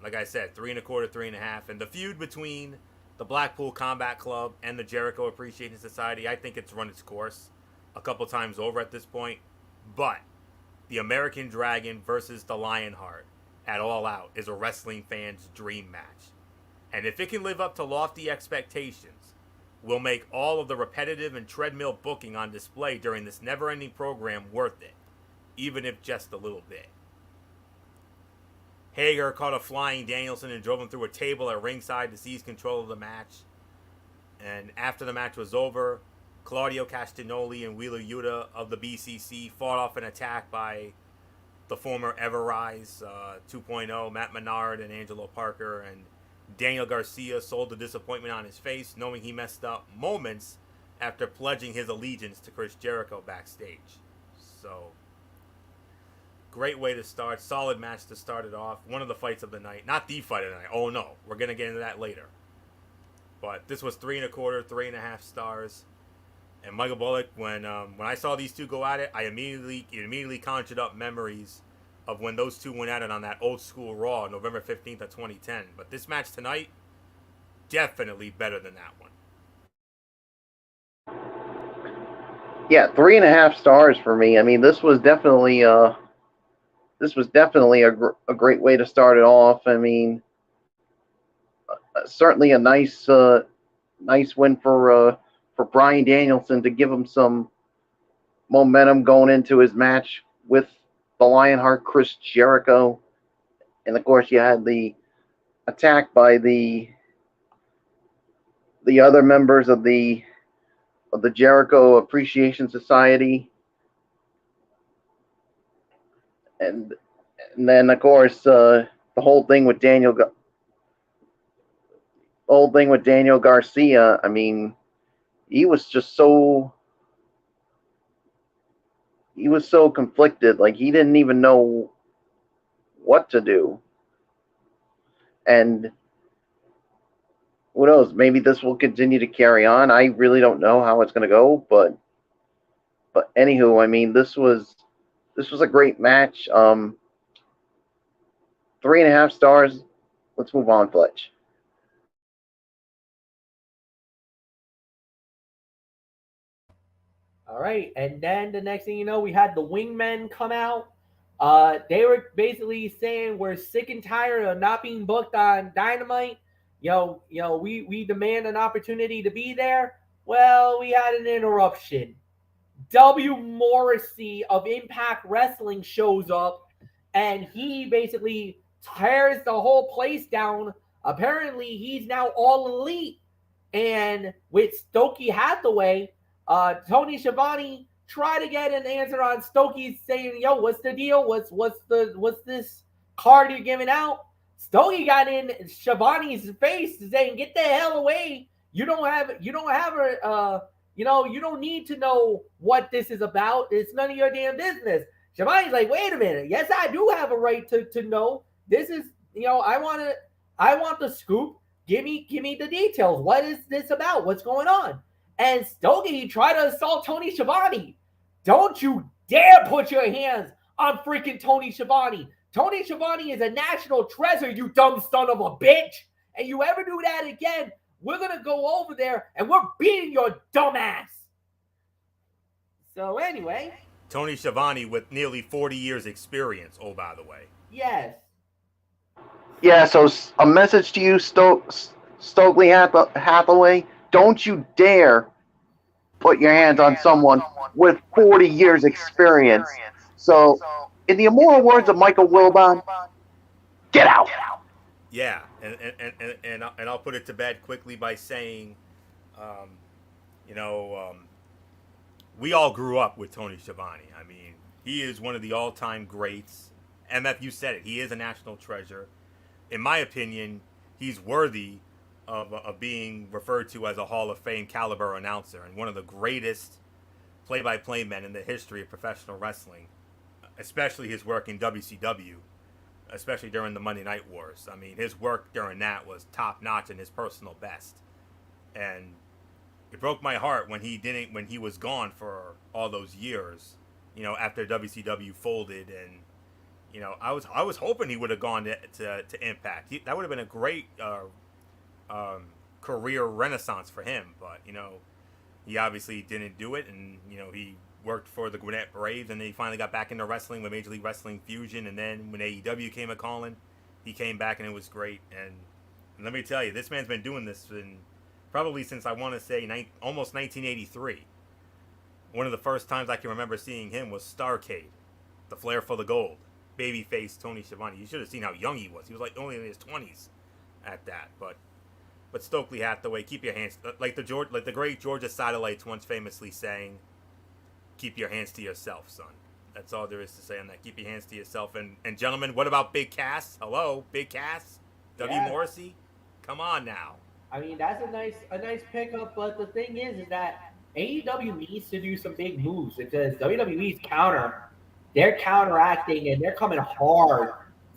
Like I said, 3.25, 3.5. And the feud between the Blackpool Combat Club and the Jericho Appreciation Society, I think it's run its course a couple times over at this point. But the American Dragon versus the Lionheart at All Out is a wrestling fan's dream match. And if it can live up to lofty expectations, will make all of the repetitive and treadmill booking on display during this never-ending program worth it, even if just a little bit. Hager caught a flying Danielson and drove him through a table at ringside to seize control of the match. And after the match was over, Claudio Castagnoli and Wheeler Yuta of the BCC fought off an attack by the former Everrise 2.0, Matt Menard and Angelo Parker, and Daniel Garcia sold the disappointment on his face, knowing he messed up moments after pledging his allegiance to Chris Jericho backstage. So, great way to start. Solid match to start it off. One of the fights of the night. Not the fight of the night. Oh no, we're going to get into that later. But this was 3.25, 3.5 stars. And Michael Bullock, when I saw these two go at it, it immediately conjured up memories of when those two went at it on that old school Raw, November 15th of 2010. But this match tonight, definitely better than that one. Yeah, 3.5 stars for me. I mean, this was definitely a great way to start it off. I mean, certainly a nice win for Bryan Danielson to give him some momentum going into his match with the Lionheart, Chris Jericho. And of course, you had the attack by the other members of the Jericho Appreciation Society. And then, of course, the whole thing with Daniel Garcia. I mean, he was so conflicted. Like, he didn't even know what to do. And who knows? Maybe this will continue to carry on. I really don't know how it's going to go, but anywho, I mean, this was a great match. 3.5 stars. Let's move on, Fletch. All right, and then the next thing you know, we had the Wingmen come out. They were basically saying we're sick and tired of not being booked on Dynamite. We demand an opportunity to be there. Well, we had an interruption. W. Morrissey of Impact Wrestling shows up, and he basically tears the whole place down. Apparently, he's now all elite. And with Stokey Hathaway, Tony Schiavone tried to get an answer on Stokey saying, "Yo, what's the deal? What's this card you're giving out?" Stokey got in Schiavone's face saying, "Get the hell away! You don't have a you don't need to know what this is about. It's none of your damn business." Schiavone's like, "Wait a minute. Yes, I do have a right to know. This is, I want the scoop. Give me the details. What is this about? What's going on?" And Stokey tried to assault Tony Schiavone. Don't you dare put your hands on freaking Tony Schiavone. Tony Schiavone is a national treasure, you dumb son of a bitch. And you ever do that again, we're going to go over there and we're beating your dumb ass. So anyway. Tony Schiavone with nearly 40 years experience, oh, by the way. Yes. Yeah, so a message to you, Stokely Hathaway. Don't you dare put your hands on someone with 40 years experience. So, in the immortal words of Michael Wilbon, get out. Yeah, and I'll put it to bed quickly by saying, we all grew up with Tony Schiavone. I mean, he is one of the all-time greats. MF, you said it. He is a national treasure. In my opinion, he's worthy of being referred to as a Hall of Fame caliber announcer and one of the greatest play-by-play men in the history of professional wrestling, especially his work in WCW, especially during the Monday Night Wars. I mean, his work during that was top-notch and his personal best. And it broke my heart when he was gone for all those years. After WCW folded, and I was hoping he would have gone to Impact. That would have been a great career renaissance for him. But he obviously didn't do it, and he worked for the Gwinnett Braves, and then he finally got back into wrestling with Major League Wrestling Fusion, and then when AEW came a calling, he came back, and it was great. And let me tell you, this man's been doing this probably since I want to say almost 1983. One of the first times I can remember seeing him was Starcade, the Flair for the Gold, babyface Tony Schiavone. You should have seen how young he was. He was like only in his 20s at that. But Stokely Hathaway, keep your hands like the great Georgia Satellites once famously saying, "Keep your hands to yourself, son." That's all there is to say on that. Keep your hands to yourself. And gentlemen, what about Big Cass? Hello, Big Cass, W. Yeah, Morrissey. Come on now. I mean that's a nice pickup, but the thing is that AEW needs to do some big moves because WWE's they're counteracting and they're coming hard.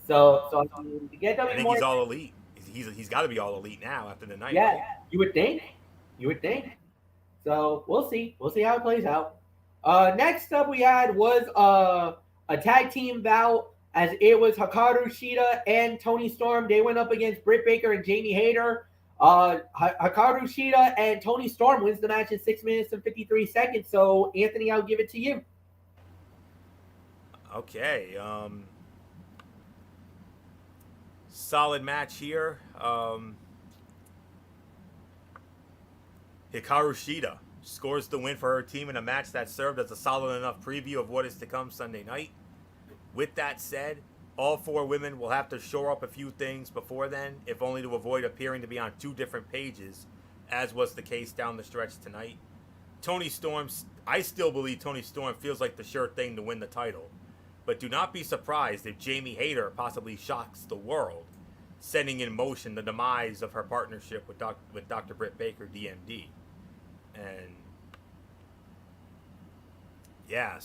So I mean, to get I W think he's more, all elite. He's got to be all elite now after the night, yeah, right? you would think, you would think. So we'll see how it plays out. Next up we had was a tag team bout as it was Hikaru Shida and Tony Storm. They went up against Britt Baker and Jamie Hayter. Hikaru Shida and Tony Storm wins the match in 6 minutes and 53 seconds. So Anthony, I'll give it to you. Okay. Solid match here. Hikaru Shida scores the win for her team in a match that served as a solid enough preview of what is to come Sunday night. With that said, all four women will have to shore up a few things before then, if only to avoid appearing to be on two different pages, as was the case down the stretch tonight. I still believe Tony Storm feels like the sure thing to win the title, but do not be surprised if Jamie Hayter possibly shocks the world, setting in motion the demise of her partnership with Dr. Britt Baker, DMD. And yeah,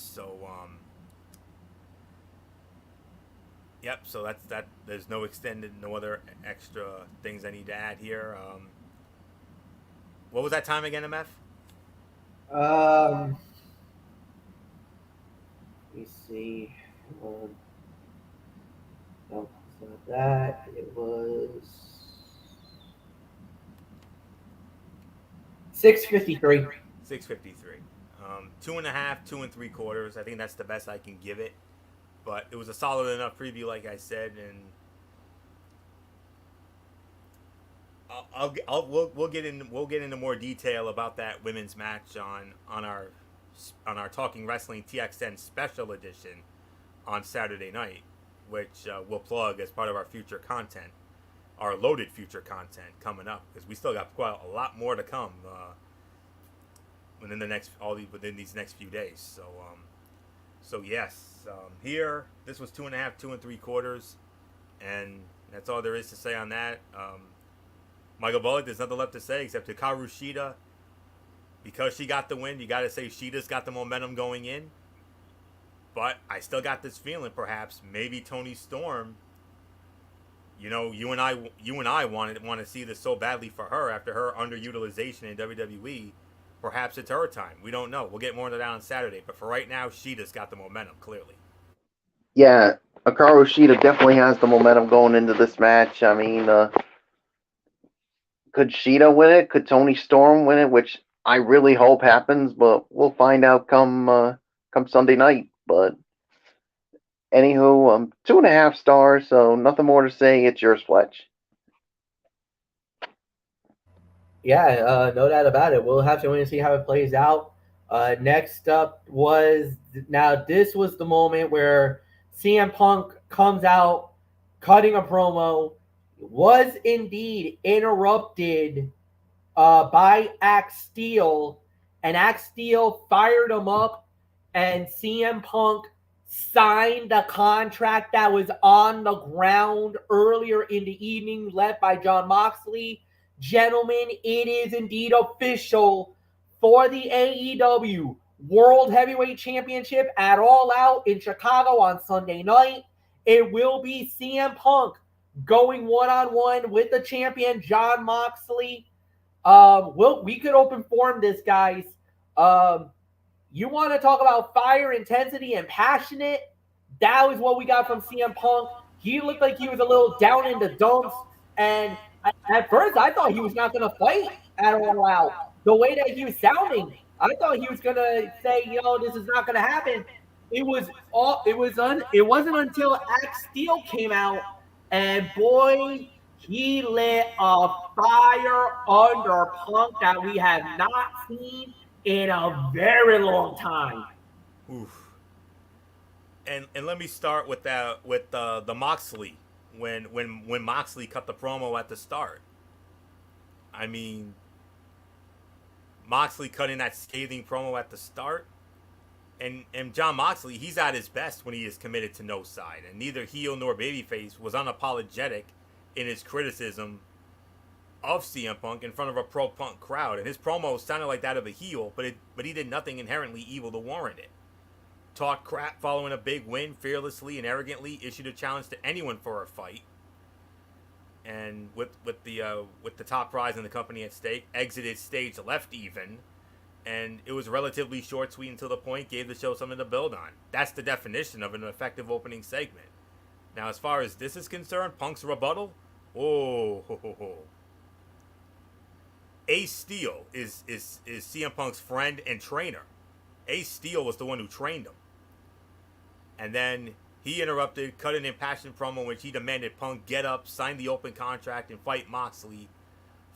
yep. So that's that. There's no other extra things I need to add here. What was that time again, MF? Um, let me see. Um, no, it's not that. It was 6:53. 6:53. 2.5, 2 3/4. I think that's the best I can give it. But it was a solid enough preview, like I said, and we'll get into more detail about that women's match on our Talking Wrestling TXN Special Edition on Saturday night, which we'll plug as part of our future content, our loaded future content coming up, because we still got quite a lot more to come within these next few days. So yes, here this was 2.5, 2 3/4, and that's all there is to say on that. Michael Bullock, there's nothing left to say except Hikaru Shida, because she got the win. You got to say Shida's got the momentum going in, but I still got this feeling perhaps maybe Tony Storm. You and I want to see this so badly for her after her underutilization in WWE. Perhaps it's her time. We don't know. We'll get more into that on Saturday. But for right now, Shida's got the momentum, clearly. Yeah, Hikaru Shida definitely has the momentum going into this match. I mean, could Shida win it? Could Tony Storm win it? Which I really hope happens, but we'll find out come Sunday night. But anywho, 2.5 stars, so nothing more to say. It's yours, Fletch. Yeah, no doubt about it. We'll have to wait and see how it plays out. Next up was now this was the moment where CM Punk comes out cutting a promo, was indeed interrupted by Axe Steel, and Axe Steel fired him up, and CM Punk signed the contract that was on the ground earlier in the evening, led by John Moxley. Gentlemen, it is indeed official for the AEW World Heavyweight Championship at All Out in Chicago on Sunday night. It will be CM Punk going one-on-one with the champion John Moxley. We could open forum this, guys. Um, you want to talk about fire, intensity, and passionate? That was what we got from CM Punk. He looked like he was a little down in the dumps, and at first I thought he was not going to fight at All Out. The way that he was sounding, I thought he was going to say, this is not going to happen. It wasn't until Axe Steel came out, and boy, he lit a fire under Punk that we have not seen in a very long time. Oof. And let me start with the Moxley when Moxley cut the promo at the start. I mean, Moxley cutting that scathing promo at the start, and John Moxley, he's at his best when he is committed to no side, and neither heel nor babyface was unapologetic in his criticism of CM Punk in front of a pro Punk crowd, and his promo sounded like that of a heel, but he did nothing inherently evil to warrant it. Talked crap following a big win, fearlessly and arrogantly issued a challenge to anyone for a fight, and with the top prize in the company at stake, exited stage left even, and it was relatively short, sweet, and to the point, gave the show something to build on. That's the definition of an effective opening segment. Now, as far as this is concerned, Punk's rebuttal, Ace Steel is CM Punk's friend and trainer. Ace Steel was the one who trained him. And then he interrupted, cut an impassioned promo in which he demanded Punk get up, sign the open contract, and fight Moxley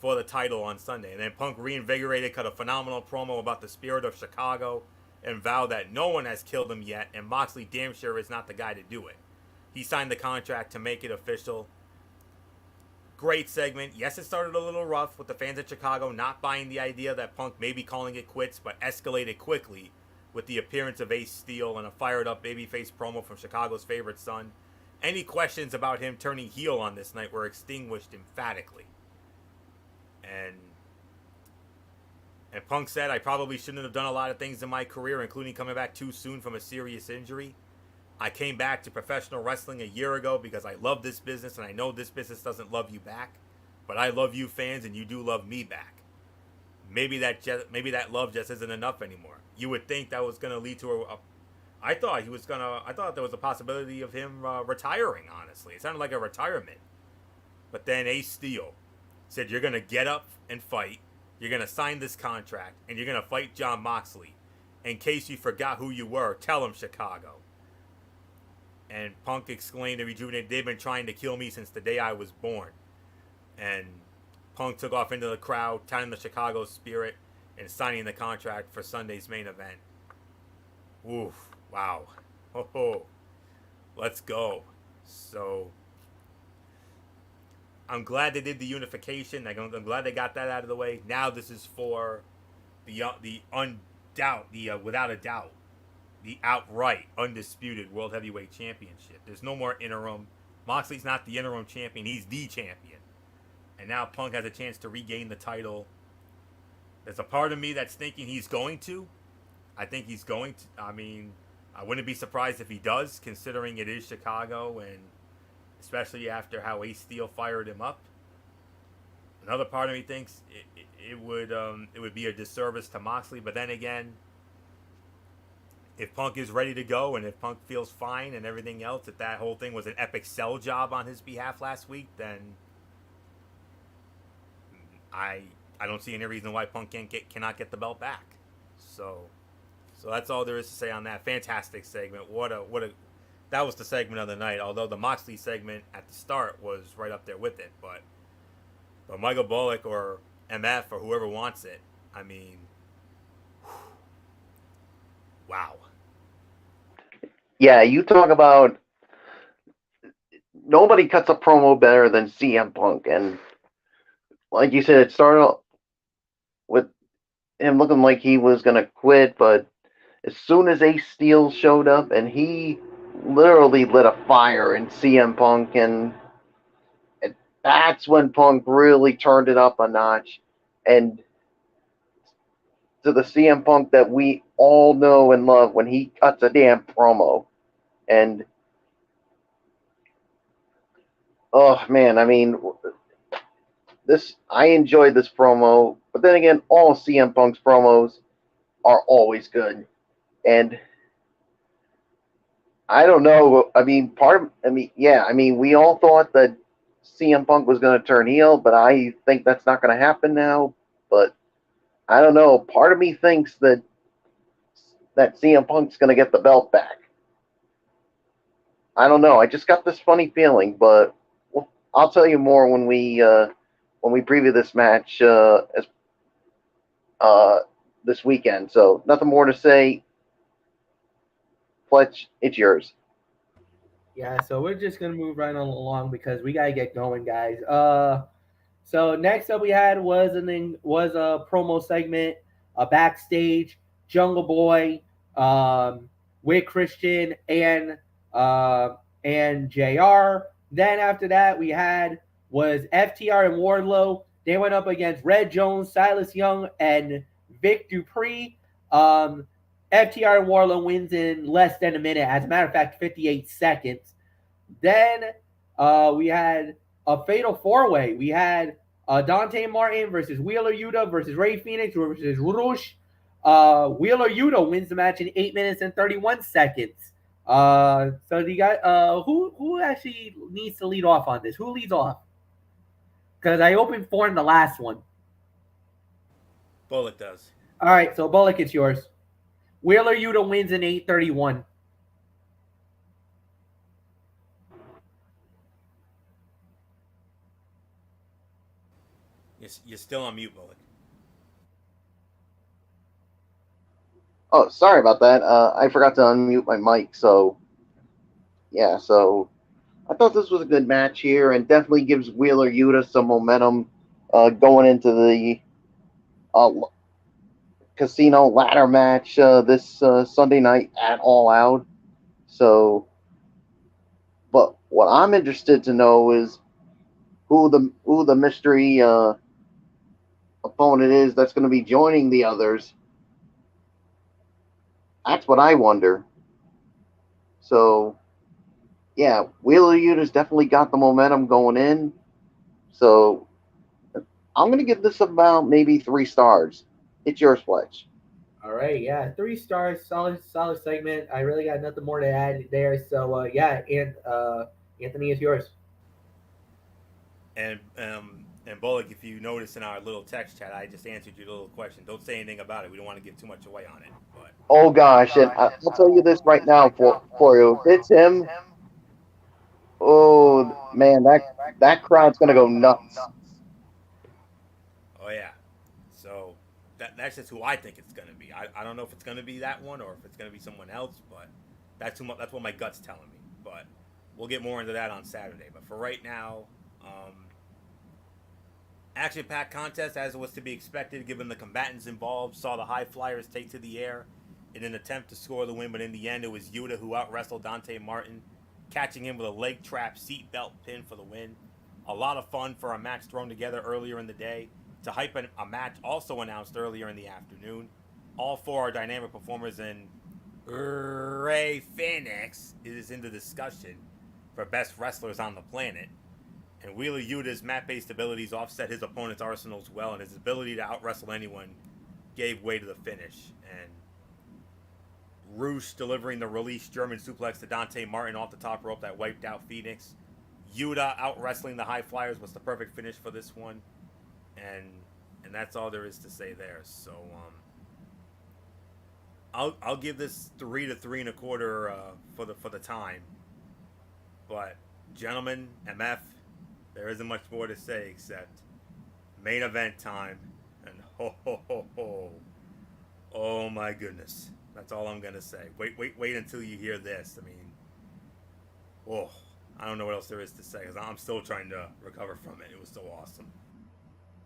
for the title on Sunday. And then Punk reinvigorated, cut a phenomenal promo about the spirit of Chicago, and vowed that no one has killed him yet, and Moxley damn sure is not the guy to do it. He signed the contract to make it official. Great segment. Yes, it started a little rough with the fans in Chicago not buying the idea that Punk may be calling it quits, but escalated quickly with the appearance of Ace Steel and a fired-up babyface promo from Chicago's favorite son. Any questions about him turning heel on this night were extinguished emphatically. And Punk said, I probably shouldn't have done a lot of things in my career, including coming back too soon from a serious injury. I came back to professional wrestling a year ago because I love this business, and I know this business doesn't love you back, but I love you fans, and you do love me back. Maybe that love just isn't enough anymore. You would think that was going to lead to I thought there was a possibility of him retiring, honestly. It sounded like a retirement. But then Ace Steel said, you're going to get up and fight, you're going to sign this contract, and you're going to fight John Moxley. In case you forgot who you were, tell him Chicago. And Punk exclaimed to Rejuvenate, they've been trying to kill me since the day I was born. And Punk took off into the crowd, touting the Chicago spirit, and signing the contract for Sunday's main event. Oof. Wow. Ho. Let's go. So, I'm glad they did the unification. I'm glad they got that out of the way. Now this is for without a doubt, the outright undisputed World Heavyweight Championship. There's no more interim. Moxley's not the interim champion. He's the champion. And now Punk has a chance to regain the title. There's a part of me that's thinking he's going to. I think he's going to. I mean, I wouldn't be surprised if he does, considering it is Chicago, and especially after how Ace Steel fired him up. Another part of me thinks it would be a disservice to Moxley. But then again, if Punk is ready to go, and if Punk feels fine and everything else, if that whole thing was an epic sell job on his behalf last week, then I don't see any reason why Punk cannot get the belt back. So that's all there is to say on that. Fantastic segment. That was the segment of the night. Although the Moxley segment at the start was right up there with it, but Michael Bullock or MF or whoever wants it, I mean, wow. Yeah, you talk about nobody cuts a promo better than CM Punk, and like you said, it started with him looking like he was gonna quit, but as soon as Ace Steel showed up, and he literally lit a fire in CM Punk, and that's when Punk really turned it up a notch, and to the CM Punk that we all know and love when he cuts a damn promo. And oh man, I mean, this I enjoyed this promo, but then again, all CM Punk's promos are always good, and I don't know. I mean, we all thought that CM Punk was going to turn heel, but I think that's not going to happen now. But I don't know. Part of me thinks that CM Punk's going to get the belt back. I don't know. I just got this funny feeling, but I'll tell you more when we preview this match uh, this weekend. So nothing more to say. Fletch, it's yours. Yeah, so we're just gonna move right on along because we gotta get going, guys. So next up we had was a promo segment, a backstage Jungle Boy, with Christian and Jr. Then after that we had was FTR and Wardlow. They went up against Red Jones, Silas Young, and Vic Dupree. FTR and Wardlow wins in less than a minute. As a matter of fact, 58 seconds. Then we had a fatal four-way. We had Dante Martin versus Wheeler Yuta versus Ray Phoenix versus Rush. Wheeler Yuta wins the match in 8 minutes and 31 seconds. So you got who actually needs to lead off on this? Who leads off? Because I opened 4 in the last one. Bullet does. All right, so Bullock, it's yours. Wheeler Yuta wins in 8:31. You're still on mute, Bullet. Oh, sorry about that. I forgot to unmute my mic. So yeah, so I thought this was a good match here, and definitely gives Wheeler Yuta some momentum going into the uh, casino ladder match this Sunday night at All Out. So, but what I'm interested to know is who the mystery opponent is that's going to be joining the others. That's what I wonder. So, yeah, Wheeler Yuta's definitely got the momentum going in. So, I'm going to give this about maybe 3 stars. It's yours, Fletch. All right, yeah, 3 stars, solid segment. I really got nothing more to add there. So yeah, and Anthony, is yours. And Bullock, if you notice in our little text chat, I just answered your little question. Don't say anything about it. We don't want to give too much away on it. But Oh gosh, and I'll tell you this right now for you. If it's him, oh man, that crowd's going to go nuts. oh yeah, so that's just who I think it's gonna be. I don't know if it's gonna be that one or if it's gonna be someone else, but that's what my gut's telling me. But we'll get more into that on Saturday. But for right now, action-packed contest as was to be expected given the combatants involved. Saw the high flyers take to the air in an attempt to score the win, but in the end it was Yuta who out-wrestled Dante Martin, catching him with a leg trap seatbelt pin for the win. A lot of fun for a match thrown together earlier in the day. To hype a match also announced earlier in the afternoon. All 4 are dynamic performers, and Ray Phoenix is in the discussion for best wrestlers on the planet. And Wheeler Yuta's mat-based abilities offset his opponent's arsenals well, and his ability to out-wrestle anyone gave way to the finish. And Roosh delivering the release German suplex to Dante Martin off the top rope that wiped out Phoenix. Yuta out-wrestling the high flyers was the perfect finish for this one. And that's all there is to say there. So I'll give this 3 to 3.25 for the time. But gentlemen, MF, there isn't much more to say except main event time, and ho ho ho ho, oh my goodness, that's all I'm gonna say. Wait until you hear this. I mean, oh, I don't know what else there is to say because I'm still trying to recover from it. It was so awesome.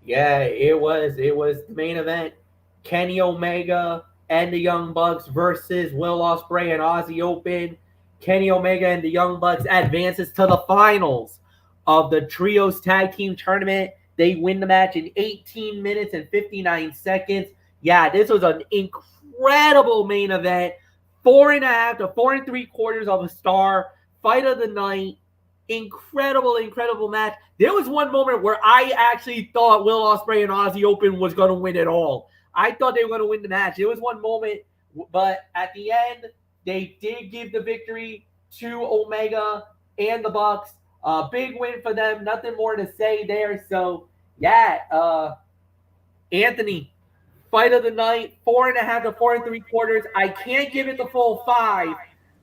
Yeah, it was the main event. Kenny Omega and the Young Bucks versus Will Ospreay and Aussie Open. Kenny Omega and the Young Bucks advances to the finals of the Trios Tag Team Tournament. They win the match in 18 minutes and 59 seconds. Yeah, this was an incredible main event. 4.5 to 4.75 of a star. Fight of the night. Incredible match. There was one moment where I actually thought Will Ospreay and Aussie Open was going to win it all. I thought they were going to win the match. There was one moment, but at the end, they did give the victory to Omega and the Bucks. Big win for them. Nothing more to say there. So, yeah, Anthony, fight of the night, 4.5 to 4 3/4. I can't give it the full 5,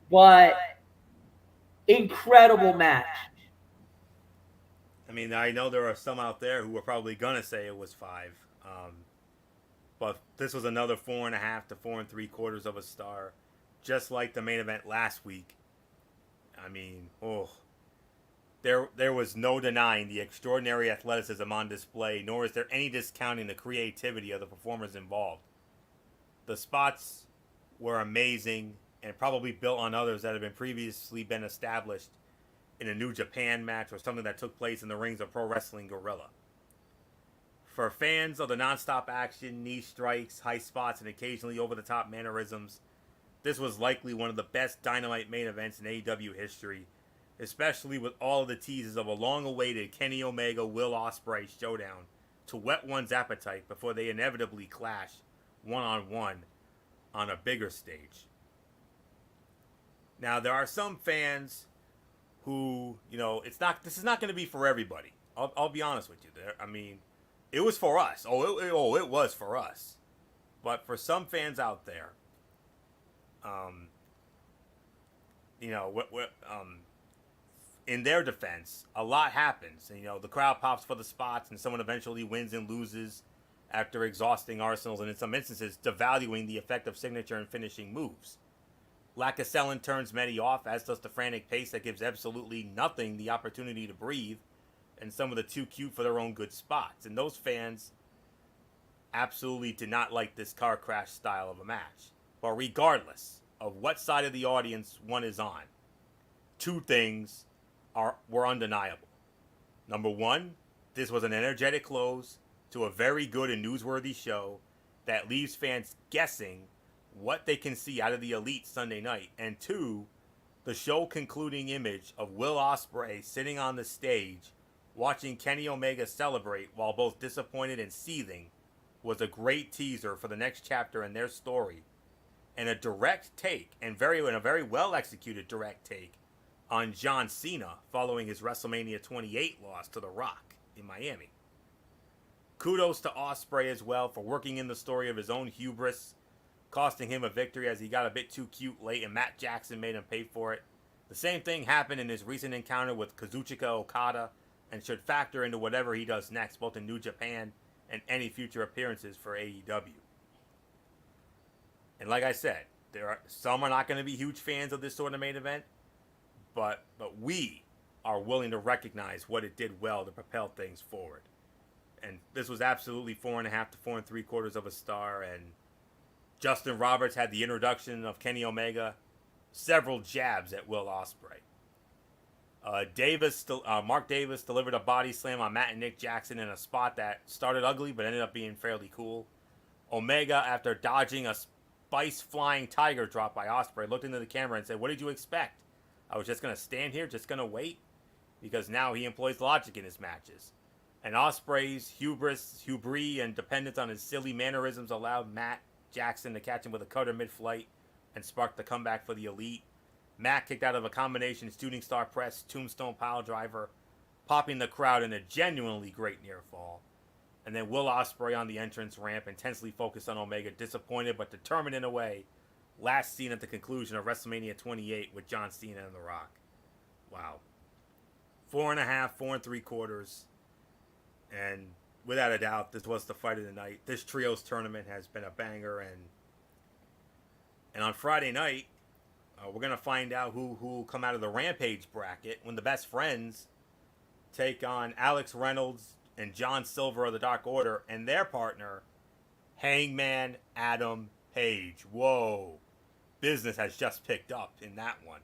but incredible match. I mean, I know there are some out there who are probably gonna say it was 5, but this was another 4.5 to 4 3/4 of a star, just like the main event last week. I mean, there was no denying the extraordinary athleticism on display, nor is there any discounting the creativity of the performers involved. The spots were amazing and probably built on others that had previously been established in a New Japan match or something that took place in the rings of Pro Wrestling Guerrilla. For fans of the non-stop action, knee strikes, high spots, and occasionally over-the-top mannerisms, this was likely one of the best Dynamite main events in AEW history, especially with all of the teases of a long-awaited Kenny Omega Will Ospreay showdown to whet one's appetite before they inevitably clash one-on-one on a bigger stage. Now, there are some fans who, this is not going to be for everybody. I'll be honest with you. I mean, it was for us. It was for us. But for some fans out there, in their defense, a lot happens. And, the crowd pops for the spots, and someone eventually wins and loses after exhausting arsenals, and in some instances, devaluing the effect of signature and finishing moves. Lack of selling turns many off, as does the frantic pace that gives absolutely nothing the opportunity to breathe, and some of the too cute for their own good spots. And those fans absolutely did not like this car crash style of a match. But regardless of what side of the audience one is on, two things were undeniable. Number one, this was an energetic close to a very good and newsworthy show that leaves fans guessing what they can see out of the Elite Sunday night. And two, the show concluding image of Will Ospreay sitting on the stage watching Kenny Omega celebrate while both disappointed and seething was a great teaser for the next chapter in their story, and a direct take, and a very well executed direct take on John Cena following his WrestleMania 28 loss to The Rock in Miami. Kudos to Ospreay as well for working in the story of his own hubris, costing him a victory as he got a bit too cute late and Matt Jackson made him pay for it. The same thing happened in his recent encounter with Kazuchika Okada and should factor into whatever he does next, both in New Japan and any future appearances for AEW. And like I said, some are not going to be huge fans of this sort of main event, but we are willing to recognize what it did well to propel things forward. And this was absolutely 4.5 to 4 3/4 of a star, and Justin Roberts had the introduction of Kenny Omega, several jabs at Will Ospreay. Mark Davis delivered a body slam on Matt and Nick Jackson in a spot that started ugly but ended up being fairly cool. Omega, after dodging a spice flying tiger drop by Ospreay, looked into the camera and said, "What did you expect? I was just going to stand here, just going to wait?" Because now he employs logic in his matches. And Ospreay's hubris, and dependence on his silly mannerisms allowed Matt Jackson to catch him with a cutter mid-flight and sparked the comeback for the Elite. Matt kicked out of a combination shooting star press, tombstone pile driver, popping the crowd in a genuinely great near fall. And then Will Ospreay on the entrance ramp, intensely focused on Omega, disappointed but determined in a way, last seen at the conclusion of WrestleMania 28 with John Cena and The Rock. Wow. 4.5, 4 3/4. And without a doubt, this was the fight of the night. This trios tournament has been a banger, and on Friday night, we're going to find out who will come out of the Rampage bracket when the Best Friends take on Alex Reynolds and John Silver of the Dark Order and their partner, Hangman Adam Page. Whoa. Business has just picked up in that one.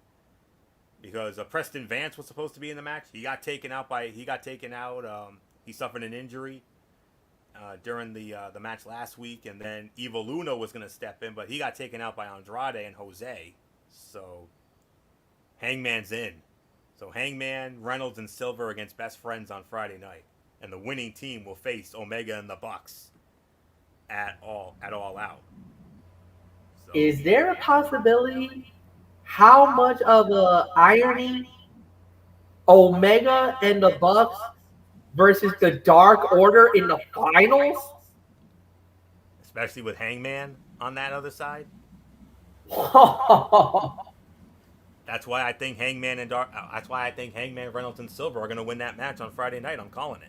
Because Preston Vance was supposed to be in the match. He suffered an injury during the match last week, and then Evil Luna was going to step in, but he got taken out by Andrade and Jose. So Hangman's in. So Hangman, Reynolds, and Silver against Best Friends on Friday night, and the winning team will face Omega and the Bucks at all out. So Is there a possibility? How much of a irony Omega and the Bucks versus the Dark Order in the finals? especially with Hangman on that other side. That's why I think That's why I think Hangman, Reynolds, and Silver are going to win that match on Friday night. I'm calling it.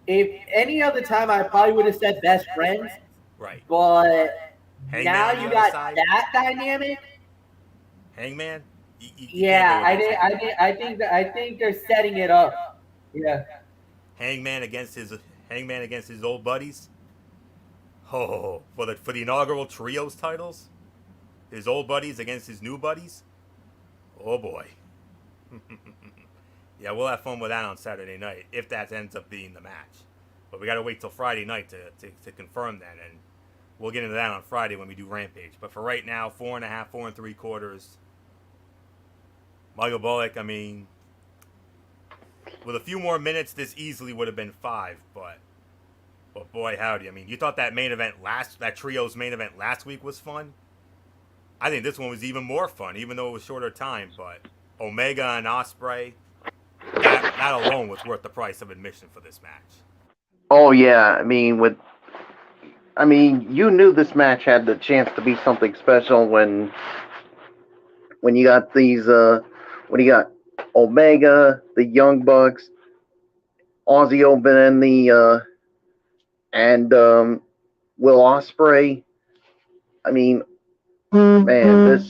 If any other time, I probably would have said best friends, Right. but Hangman now on the you other got side. that dynamic. Hangman. You can't Yeah, go against Hangman. I think they're setting it up. Yeah. Hangman against his old buddies. Oh, for the inaugural trios titles, his old buddies against his new buddies. Oh boy. Yeah, we'll have fun with that on Saturday night if that ends up being the match. But we got to wait till Friday night to confirm that, and we'll get into that on Friday when we do Rampage. But for right now, 4.5, 4.75. Michael Bullock, I mean, with a few more minutes, this easily would have been 5, but boy, howdy. I mean, you thought that trios main event last week was fun? I think this one was even more fun, even though it was shorter time, but Omega and Ospreay, that alone was worth the price of admission for this match. Oh yeah, you knew this match had the chance to be something special when you got when you got Omega, the Young Bucks, Aussie Open, and Will Ospreay. I mean, man,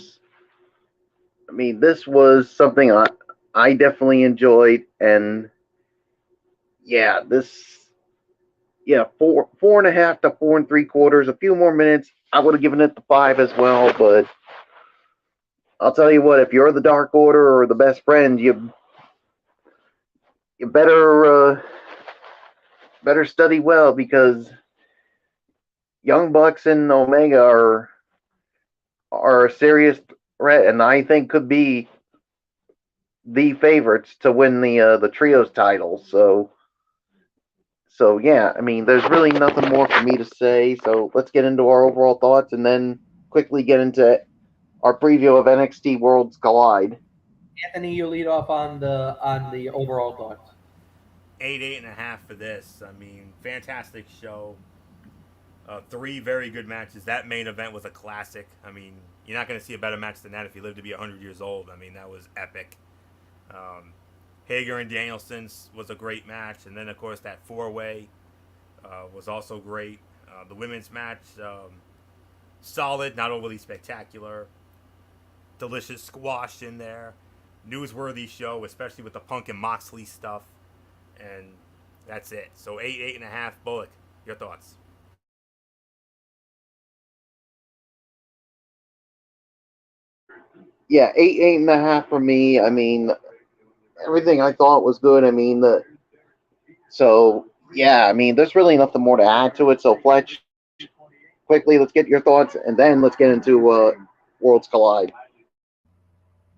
this was something I definitely enjoyed, and yeah, four and a half to 4 3/4. A few more minutes, I would have given it the 5 as well. But I'll tell you what, if you're the Dark Order or the Best Friend, you better study well, because Young Bucks and Omega are a serious threat, and I think could be the favorites to win the trios title. So yeah, I mean, there's really nothing more for me to say. So let's get into our overall thoughts, and then quickly get into our preview of NXT Worlds Collide. Anthony, you lead off on the overall thoughts. 8.5 for this. I mean, fantastic show. 3 very good matches. That main event was a classic. I mean, you're not going to see a better match than that if you live to be 100 years old. I mean, that was epic. Hager and Danielson was a great match. And then, of course, that 4-way was also great. The women's match, solid, not overly spectacular. Delicious squash in there. Newsworthy show, especially with the Punk and Moxley stuff. And that's it. So 8.5. Bullock, your thoughts? Yeah, 8.5 for me. I mean, everything I thought was good. I mean, there's really nothing more to add to it. So Fletch, quickly, let's get your thoughts, and then let's get into Worlds Collide.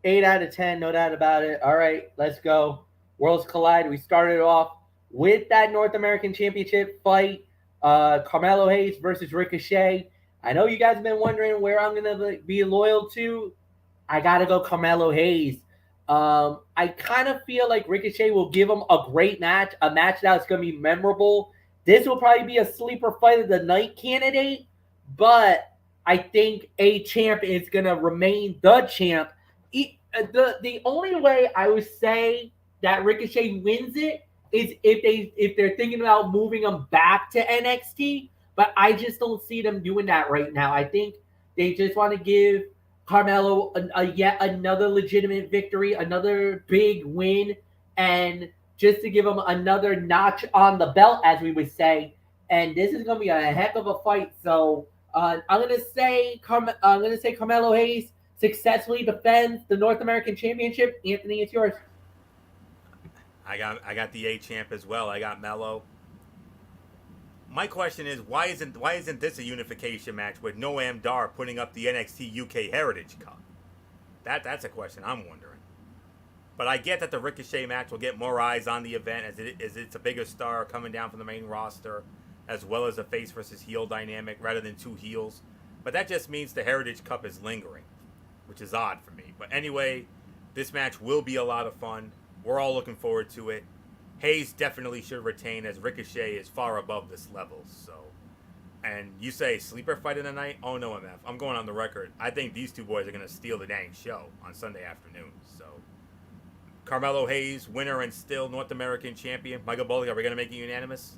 8 out of 10, no doubt about it. All right, let's go. Worlds Collide. We started off with that North American Championship fight. Carmelo Hayes versus Ricochet. I know you guys have been wondering where I'm going to be loyal to. I got to go Carmelo Hayes. I kind of feel like Ricochet will give him a great match, a match that's going to be memorable. This will probably be a sleeper fight of the night candidate, but I think a champ is going to remain the champ. The only way I would say that Ricochet wins it is if they're thinking about moving him back to NXT, but I just don't see them doing that right now. I think they just want to give Carmelo a yet another legitimate victory, another big win, and just to give him another notch on the belt, as we would say. And this is going to be a heck of a fight. So I'm going to say Carmelo Hayes successfully defends the North American Championship. Anthony, it's yours. I got the A champ as well. I got Mello. My question is, why isn't this a unification match with Noam Dar putting up the NXT UK Heritage Cup? That's a question I'm wondering. But I get that the Ricochet match will get more eyes on the event as it's a bigger star coming down from the main roster, as well as a face versus heel dynamic rather than two heels. But that just means the Heritage Cup is lingering, which is odd for me. But anyway, this match will be a lot of fun. We're all looking forward to it. Hayes definitely should retain as Ricochet is far above this level. So, and you say sleeper fight of the night? Oh no, MF. I'm going on the record. I think these two boys are going to steal the dang show on Sunday afternoon. So, Carmelo Hayes, winner and still North American champion. Michael Bullock, are we going to make it unanimous?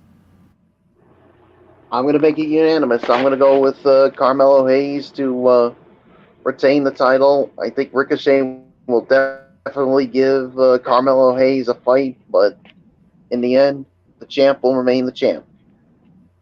I'm going to make it unanimous. I'm going to go with Carmelo Hayes to retain the title. I think Ricochet will definitely give Carmelo Hayes a fight, but in the end, the champ will remain the champ.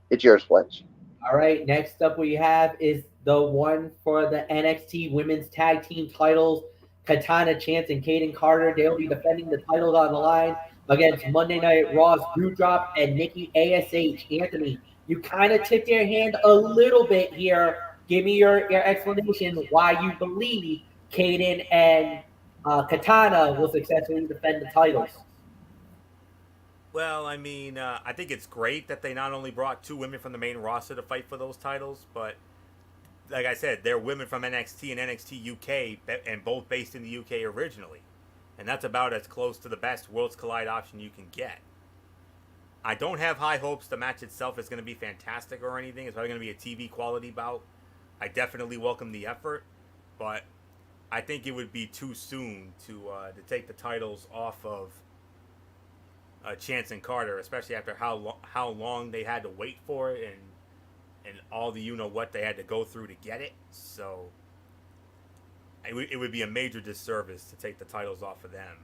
It's yours, Fletch. All right, next up we have is the one for the NXT Women's Tag Team titles. Katana Chance and Kaden Carter. They'll be defending the titles on the line against Monday Night Raw's Doudrop and Nikki ASH. Anthony, you kind of tipped your hand a little bit here. Give me your explanation why you believe Kaden and Katana will successfully defend the titles. Well, I mean, I think it's great that they not only brought two women from the main roster to fight for those titles, but like I said, they're women from NXT and NXT UK, and both based in the UK originally. And that's about as close to the best Worlds Collide option you can get. I don't have high hopes the match itself is going to be fantastic or anything. It's probably going to be a TV quality bout. I definitely welcome the effort, but I think it would be too soon to take the titles off of Chance and Carter, especially after how long they had to wait for it and all the what they had to go through to get it. So it would be a major disservice to take the titles off of them.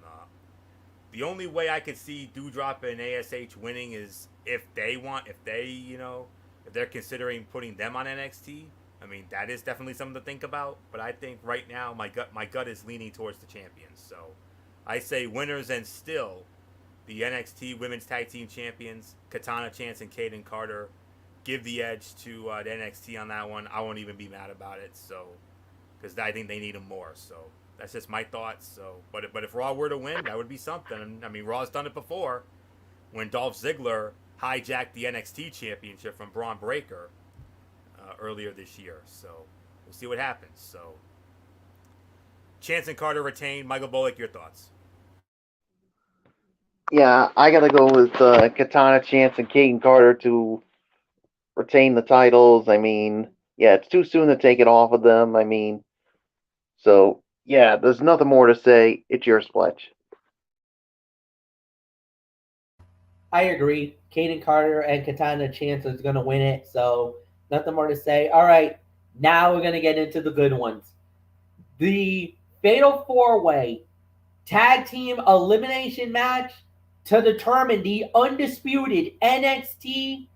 The only way I could see Doudrop and ASH winning is if they're considering putting them on NXT. I mean, that is definitely something to think about. But I think right now my gut is leaning towards the champions. So I say winners and still the NXT Women's Tag Team Champions, Katana Chance and Kaden Carter. Give the edge to the NXT on that one. I won't even be mad about it. So, because I think they need them more. So that's just my thoughts. So, but if Raw were to win, that would be something. I mean, Raw's done it before, when Dolph Ziggler hijacked the NXT Championship from Braun Breaker earlier this year. So we'll see what happens. So Chance and Carter retain. Michael Bullock, your thoughts? Yeah, I got to go with Katana Chance and Kaden Carter to retain the titles. I mean, yeah, it's too soon to take it off of them. I mean, so yeah, there's nothing more to say. It's yours, Fletch. I agree. Kaden Carter and Katana Chance is going to win it, so nothing more to say. All right, now we're going to get into the good ones. The Fatal 4-Way Tag Team Elimination Match to determine the undisputed NXT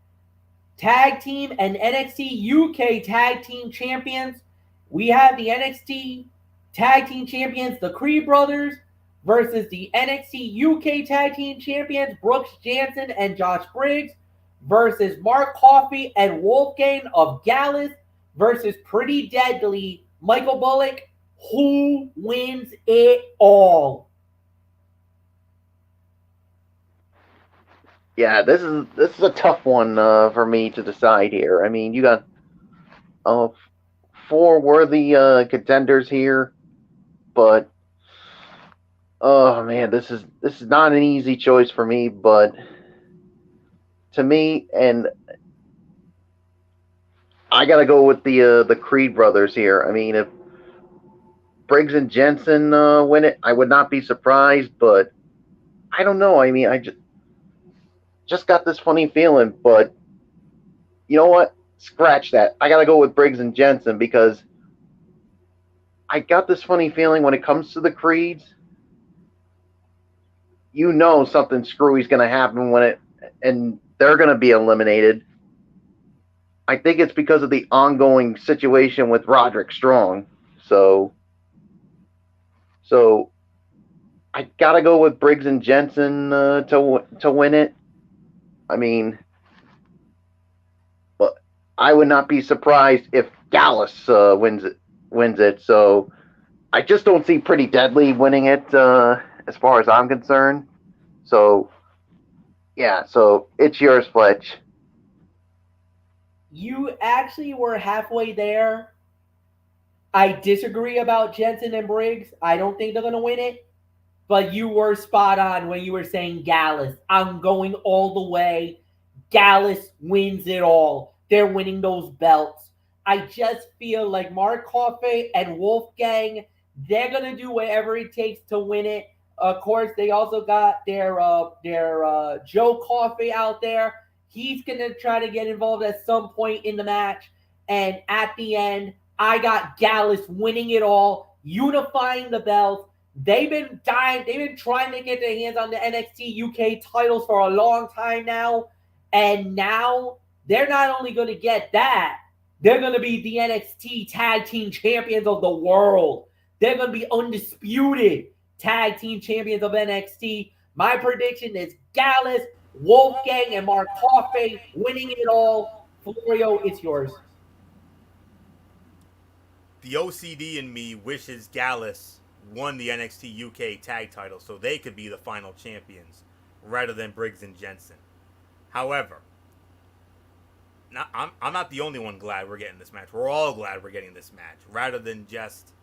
Tag Team and NXT UK Tag Team Champions. We have the NXT Tag Team Champions, the Creed Brothers, versus the NXT UK Tag Team Champions, Brooks Jansen and Josh Briggs, versus Mark Coffey and Wolfgang of Gallus, versus Pretty Deadly, Michael Bullock. Who wins it all? Yeah, this is a tough one for me to decide here. I mean, you got four worthy contenders here, but oh man, this is not an easy choice for me. But to me, and I gotta go with the Creed brothers here. I mean, if Briggs and Jensen win it, I would not be surprised. But I don't know. I mean, I just got this funny feeling, but you know what? Scratch that. I got to go with Briggs and Jensen because I got this funny feeling when it comes to the Creeds, something screwy's going to happen and they're going to be eliminated. I think it's because of the ongoing situation with Roderick Strong. So I got to go with Briggs and Jensen to win it. I mean, but I would not be surprised if Gallus wins it. So I just don't see Pretty Deadly winning it as far as I'm concerned. So yeah, so it's yours, Fletch. You actually were halfway there. I disagree about Jensen and Briggs. I don't think they're going to win it. But you were spot on when you were saying Gallus. I'm going all the way. Gallus wins it all. They're winning those belts. I just feel like Mark Coffey and Wolfgang, they're gonna do whatever it takes to win it. Of course, they also got their Joe Coffey out there. He's gonna try to get involved at some point in the match. And at the end, I got Gallus winning it all, unifying the belts. They've been dying. They've been trying to get their hands on the NXT UK titles for a long time now. And now they're not only going to get that, they're going to be the NXT Tag Team Champions of the world. They're going to be undisputed Tag Team Champions of NXT. My prediction is Gallus, Wolfgang, and Mark Coffey winning it all. Florio, it's yours. The OCD in me wishes Gallus won the NXT UK tag title so they could be the final champions rather than Briggs and Jensen. However, I'm not the only one glad we're getting this match. We're all glad we're getting this match rather than just,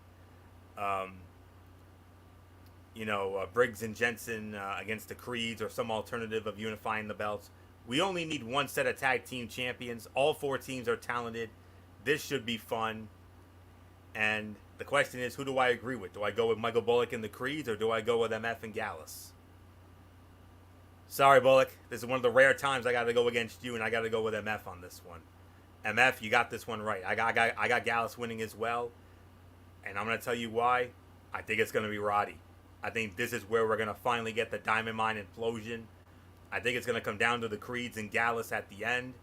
Briggs and Jensen against the Creeds or some alternative of unifying the belts. We only need one set of tag team champions. All four teams are talented. This should be fun. And the question is, who do I agree with? Do I go with Michael Bullock and the Creeds, or do I go with MF and Gallus? Sorry, Bullock. This is one of the rare times I got to go against you, and I got to go with MF on this one. MF, you got this one right. I got Gallus winning as well, and I'm going to tell you why. I think it's going to be Roddy. I think this is where we're going to finally get the Diamond Mine implosion. I think it's going to come down to the Creeds and Gallus at the end.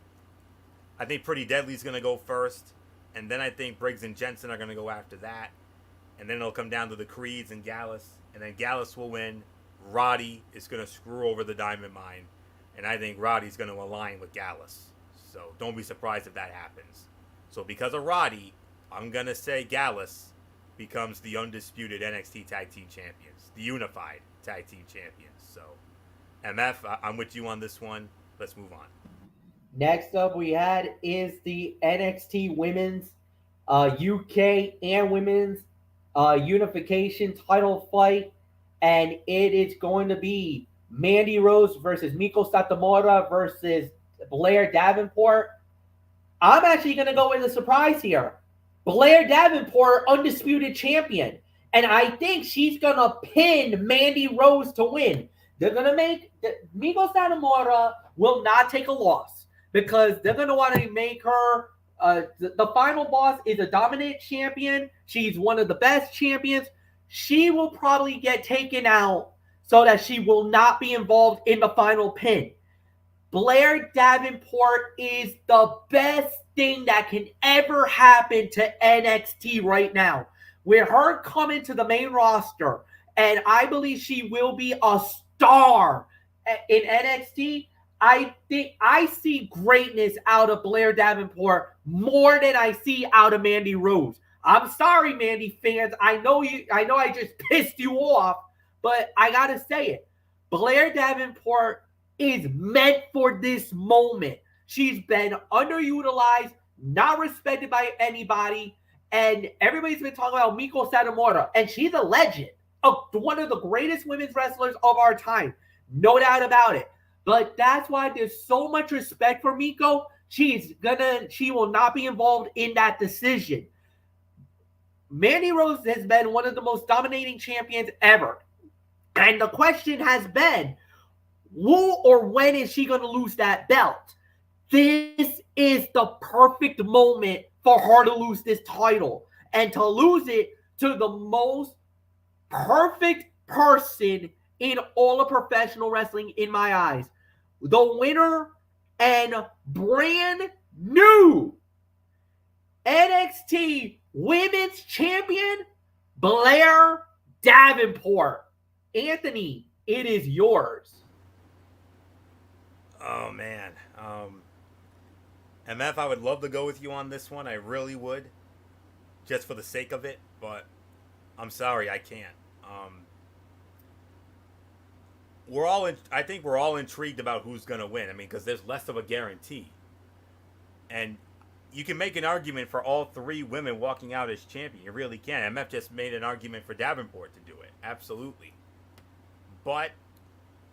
I think Pretty Deadly's going to go first. And then I think Briggs and Jensen are going to go after that. And then it'll come down to the Creeds and Gallus. And then Gallus will win. Roddy is going to screw over the Diamond Mine. And I think Roddy's going to align with Gallus. So don't be surprised if that happens. So because of Roddy, I'm going to say Gallus becomes the undisputed NXT Tag Team Champions. The unified Tag Team Champions. So MF, I'm with you on this one. Let's move on. Next up we had is the NXT Women's UK and Women's Unification title fight. And it is going to be Mandy Rose versus Miko Satomura versus Blair Davenport. I'm actually going to go with a surprise here. Blair Davenport, undisputed champion. And I think she's going to pin Mandy Rose to win. They're going to make Miko Satomura will not take a loss, because they're going to want to make her the final boss is a dominant champion. She's one of the best champions. She will probably get taken out so that she will not be involved in the final pin. Blair Davenport is the best thing that can ever happen to NXT right now. With her coming to the main roster, and I believe she will be a star in NXT, I think I see greatness out of Blair Davenport more than I see out of Mandy Rose. I'm sorry, Mandy fans. I know I just pissed you off, but I gotta say it. Blair Davenport is meant for this moment. She's been underutilized, not respected by anybody, and everybody's been talking about Miko Satomura, and she's a legend, one of the greatest women's wrestlers of our time. No doubt about it. But that's why there's so much respect for Miko. She will not be involved in that decision. Mandy Rose has been one of the most dominating champions ever. And the question has been, who or when is she going to lose that belt? This is the perfect moment for her to lose this title. And to lose it to the most perfect person in all of professional wrestling in my eyes. The winner and brand new NXT Women's Champion, Blair Davenport. Anthony, it is yours. Oh, man. MF, I would love to go with you on this one. I really would. Just for the sake of it. But I'm sorry, I can't. I think we're all intrigued about who's going to win. I mean, because there's less of a guarantee, and you can make an argument for all three women walking out as champion. You really can. MF just made an argument for Davenport to do it. Absolutely. But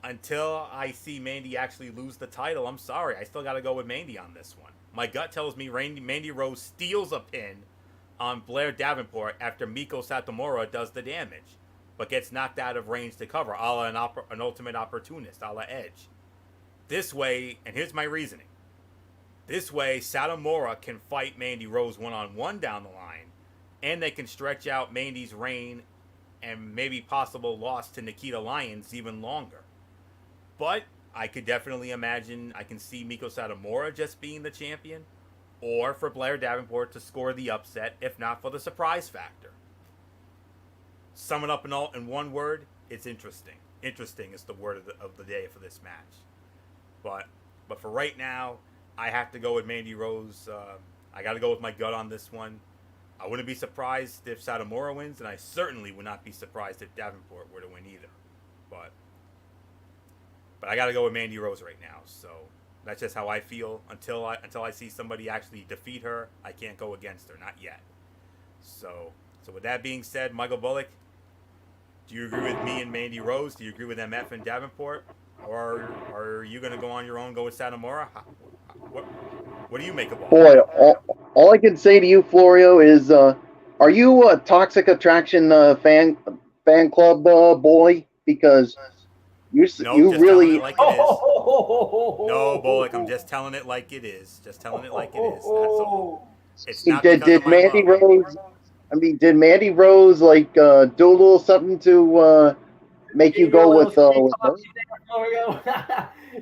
until I see Mandy actually lose the title, I'm sorry. I still got to go with Mandy on this one. My gut tells me Mandy Rose steals a pin on Blair Davenport after Miko Satomura does the damage, but gets knocked out of range to cover, a la an ultimate opportunist, a la Edge. This way, and here's my reasoning. This way, Satomura can fight Mandy Rose one-on-one down the line, and they can stretch out Mandy's reign and maybe possible loss to Nikita Lyons even longer. But I could definitely imagine, I can see Miko Satomura just being the champion, or for Blair Davenport to score the upset, if not for the surprise factor. Sum it up in one word, it's interesting. Interesting is the word of the day for this match. But for right now, I have to go with Mandy Rose. I got to go with my gut on this one. I wouldn't be surprised if Satomura wins, and I certainly would not be surprised if Davenport were to win either. But I got to go with Mandy Rose right now. So that's just how I feel. Until I see somebody actually defeat her, I can't go against her. Not yet. So with that being said, Michael Bullock, do you agree with me and Mandy Rose? Do you agree with MF and Davenport? Or are you going to go on your own, go with Satomura? What do you make of all Boy, that? all I can say to you, Florio, is are you a Toxic Attraction fan club boy? Because Nope, you just telling it really... like it is. No, Bullock, I'm just telling it like it is. Just telling it like it is. That's all. It's not because of my Mandy love. Rose... I mean, did Mandy Rose do a little something to make you go with her?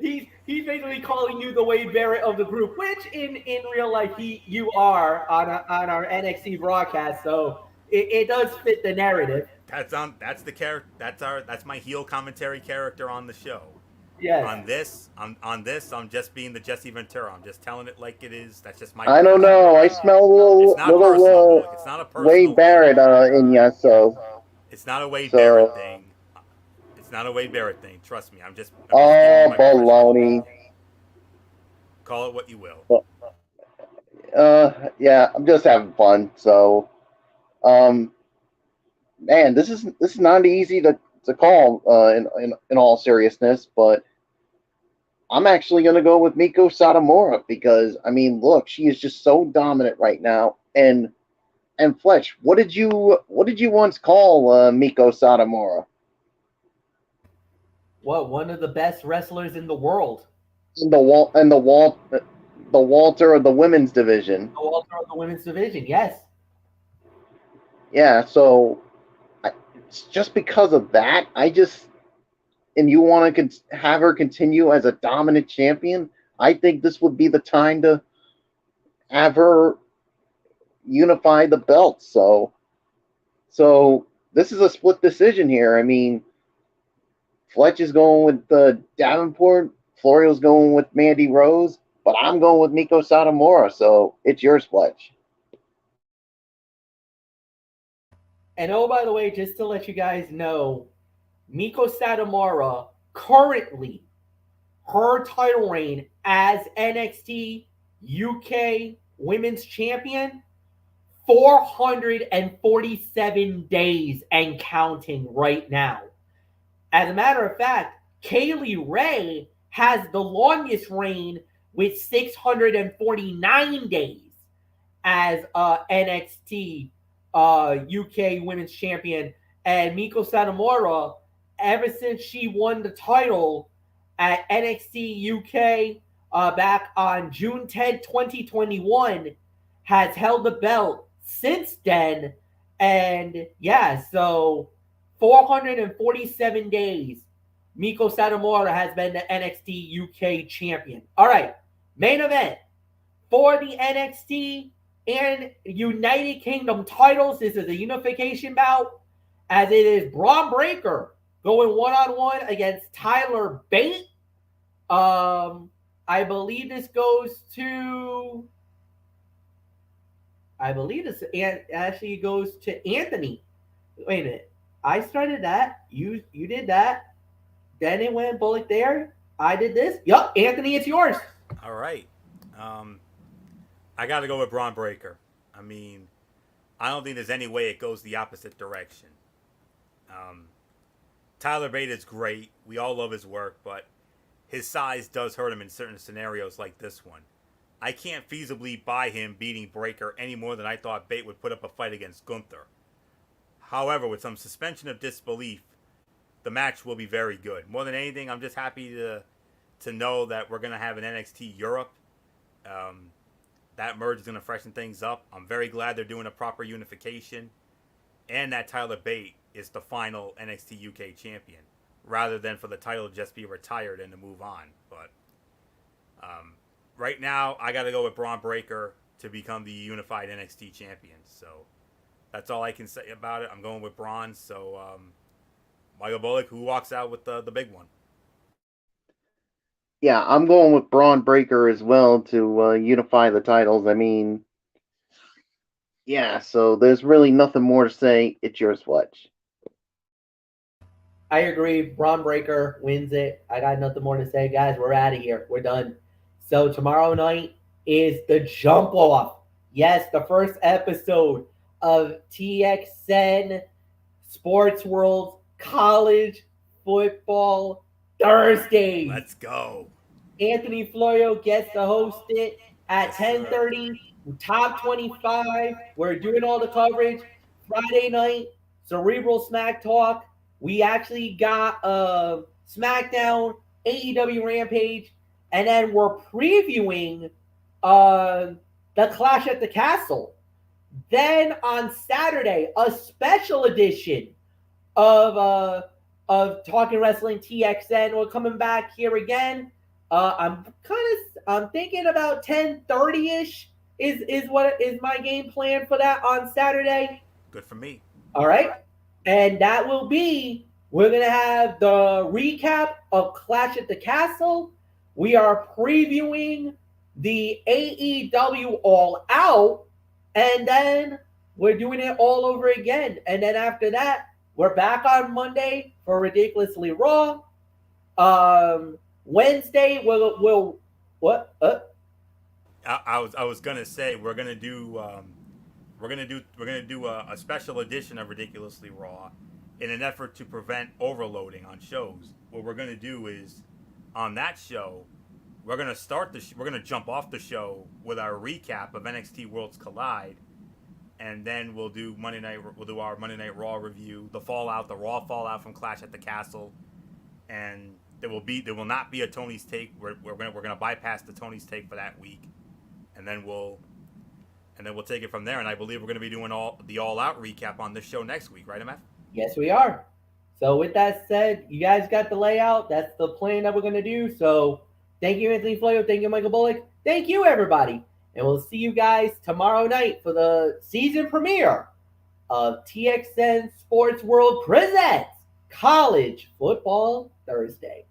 He's basically calling you the Wade Barrett of the group, which in real life you are on our NXT broadcast. So it does fit the narrative. That's the character. That's my heel commentary character on the show. Yes. On this, I'm just being the Jesse Ventura. I'm just telling it like it is. That's just my. I don't know. I smell It's not personal. It's not a personal. Wade Barrett in you, so. It's not a Wade Barrett thing. It's not a Wade Barrett thing. Trust me. I'm just baloney. Call it what you will. Yeah, I'm just having fun. So, man, this is not easy to call. In all seriousness, but I'm actually going to go with Miko Satomura because I mean, look, she is just so dominant right now. And Fletch, what did you once call Miko Satomura? What, one of the best wrestlers in the world? The Walter of the women's division. The Walter of the women's division, yes. Yeah, so just because of that, and you want to have her continue as a dominant champion, I think this would be the time to have her unify the belts. So this is a split decision here. I mean, Fletch is going with Davenport, Florio's going with Mandy Rose, but I'm going with Miko Satomura. So it's yours, Fletch. And oh, by the way, just to let you guys know, Miko Satomura currently, her title reign as NXT UK Women's Champion, 447 days and counting right now. As a matter of fact, Kaylee Ray has the longest reign with 649 days as NXT UK Women's Champion. And Miko Satomura, ever since she won the title at NXT UK back on June 10, 2021, has held the belt since then. And yeah, so 447 days, Miko Satomura has been the NXT UK champion. All right, main event for the NXT and United Kingdom titles. This is a unification bout, as it is Braun Breaker going one-on-one against Tyler Bate. I believe this actually goes to Anthony. Wait a minute. I started that. You did that. then it went Bullock there. I did this. Yup, Anthony, it's yours. All right. Um, I got to go with Braun Breaker. I mean, I don't think there's any way it goes the opposite direction. Um, Tyler Bate is great. We all love his work, but his size does hurt him in certain scenarios like this one. I can't feasibly buy him beating Breaker any more than I thought Bate would put up a fight against Gunther. However, with some suspension of disbelief, the match will be very good. More than anything, I'm just happy to know that we're gonna have an NXT Europe. Um, that merge is gonna freshen things up. I'm very glad they're doing a proper unification, and that Tyler Bate is the final NXT UK champion, rather than for the title to just be retired and to move on. But right now, I got to go with Braun Breaker to become the unified NXT champion. So that's all I can say about it. I'm going with Braun. So Michael Bullock, who walks out with the big one? Yeah, I'm going with Braun Breaker as well to unify the titles. I mean, yeah, so there's really nothing more to say. It's yours, Fletch. I agree. Braun Breaker wins it. I got nothing more to say, guys. We're out of here. We're done. So tomorrow night is the jump off. Yes, the first episode of TXN Sports World College Football Thursdays. Let's go. Anthony Florio gets to host it at 10:30. Top 25. We're doing all the coverage. Friday night, Cerebral Smack Talk. We actually got SmackDown, AEW Rampage, and then we're previewing the Clash at the Castle. Then on Saturday, a special edition of Talking Wrestling TXN. We're coming back here again. I'm thinking about 10:30 ish is what is my game plan for that on Saturday. Good for me. All right, and that will be we're gonna have the recap of Clash at the Castle. We are previewing the AEW All Out, and then we're doing it all over again. And then after that, we're back on Monday for Ridiculously Raw. Wednesday we'll what? I was gonna say we're gonna do a special edition of Ridiculously Raw in an effort to prevent overloading on shows. What we're gonna do is on that show we're gonna jump off the show with our recap of NXT World Collide, and then we'll do our Monday Night Raw review, the Raw fallout from Clash at the Castle, and there will not be a Tony's Take. We're gonna bypass the Tony's Take for that week, and then we'll take it from there. And I believe we're gonna be doing the All Out recap on this show next week, right, MF? Yes, we are. So with that said, you guys got the layout. That's the plan that we're gonna do. So thank you, Anthony Floyo. Thank you, Michael Bullock. Thank you, everybody. And we'll see you guys tomorrow night for the season premiere of TXN Sports World presents College Football Thursday.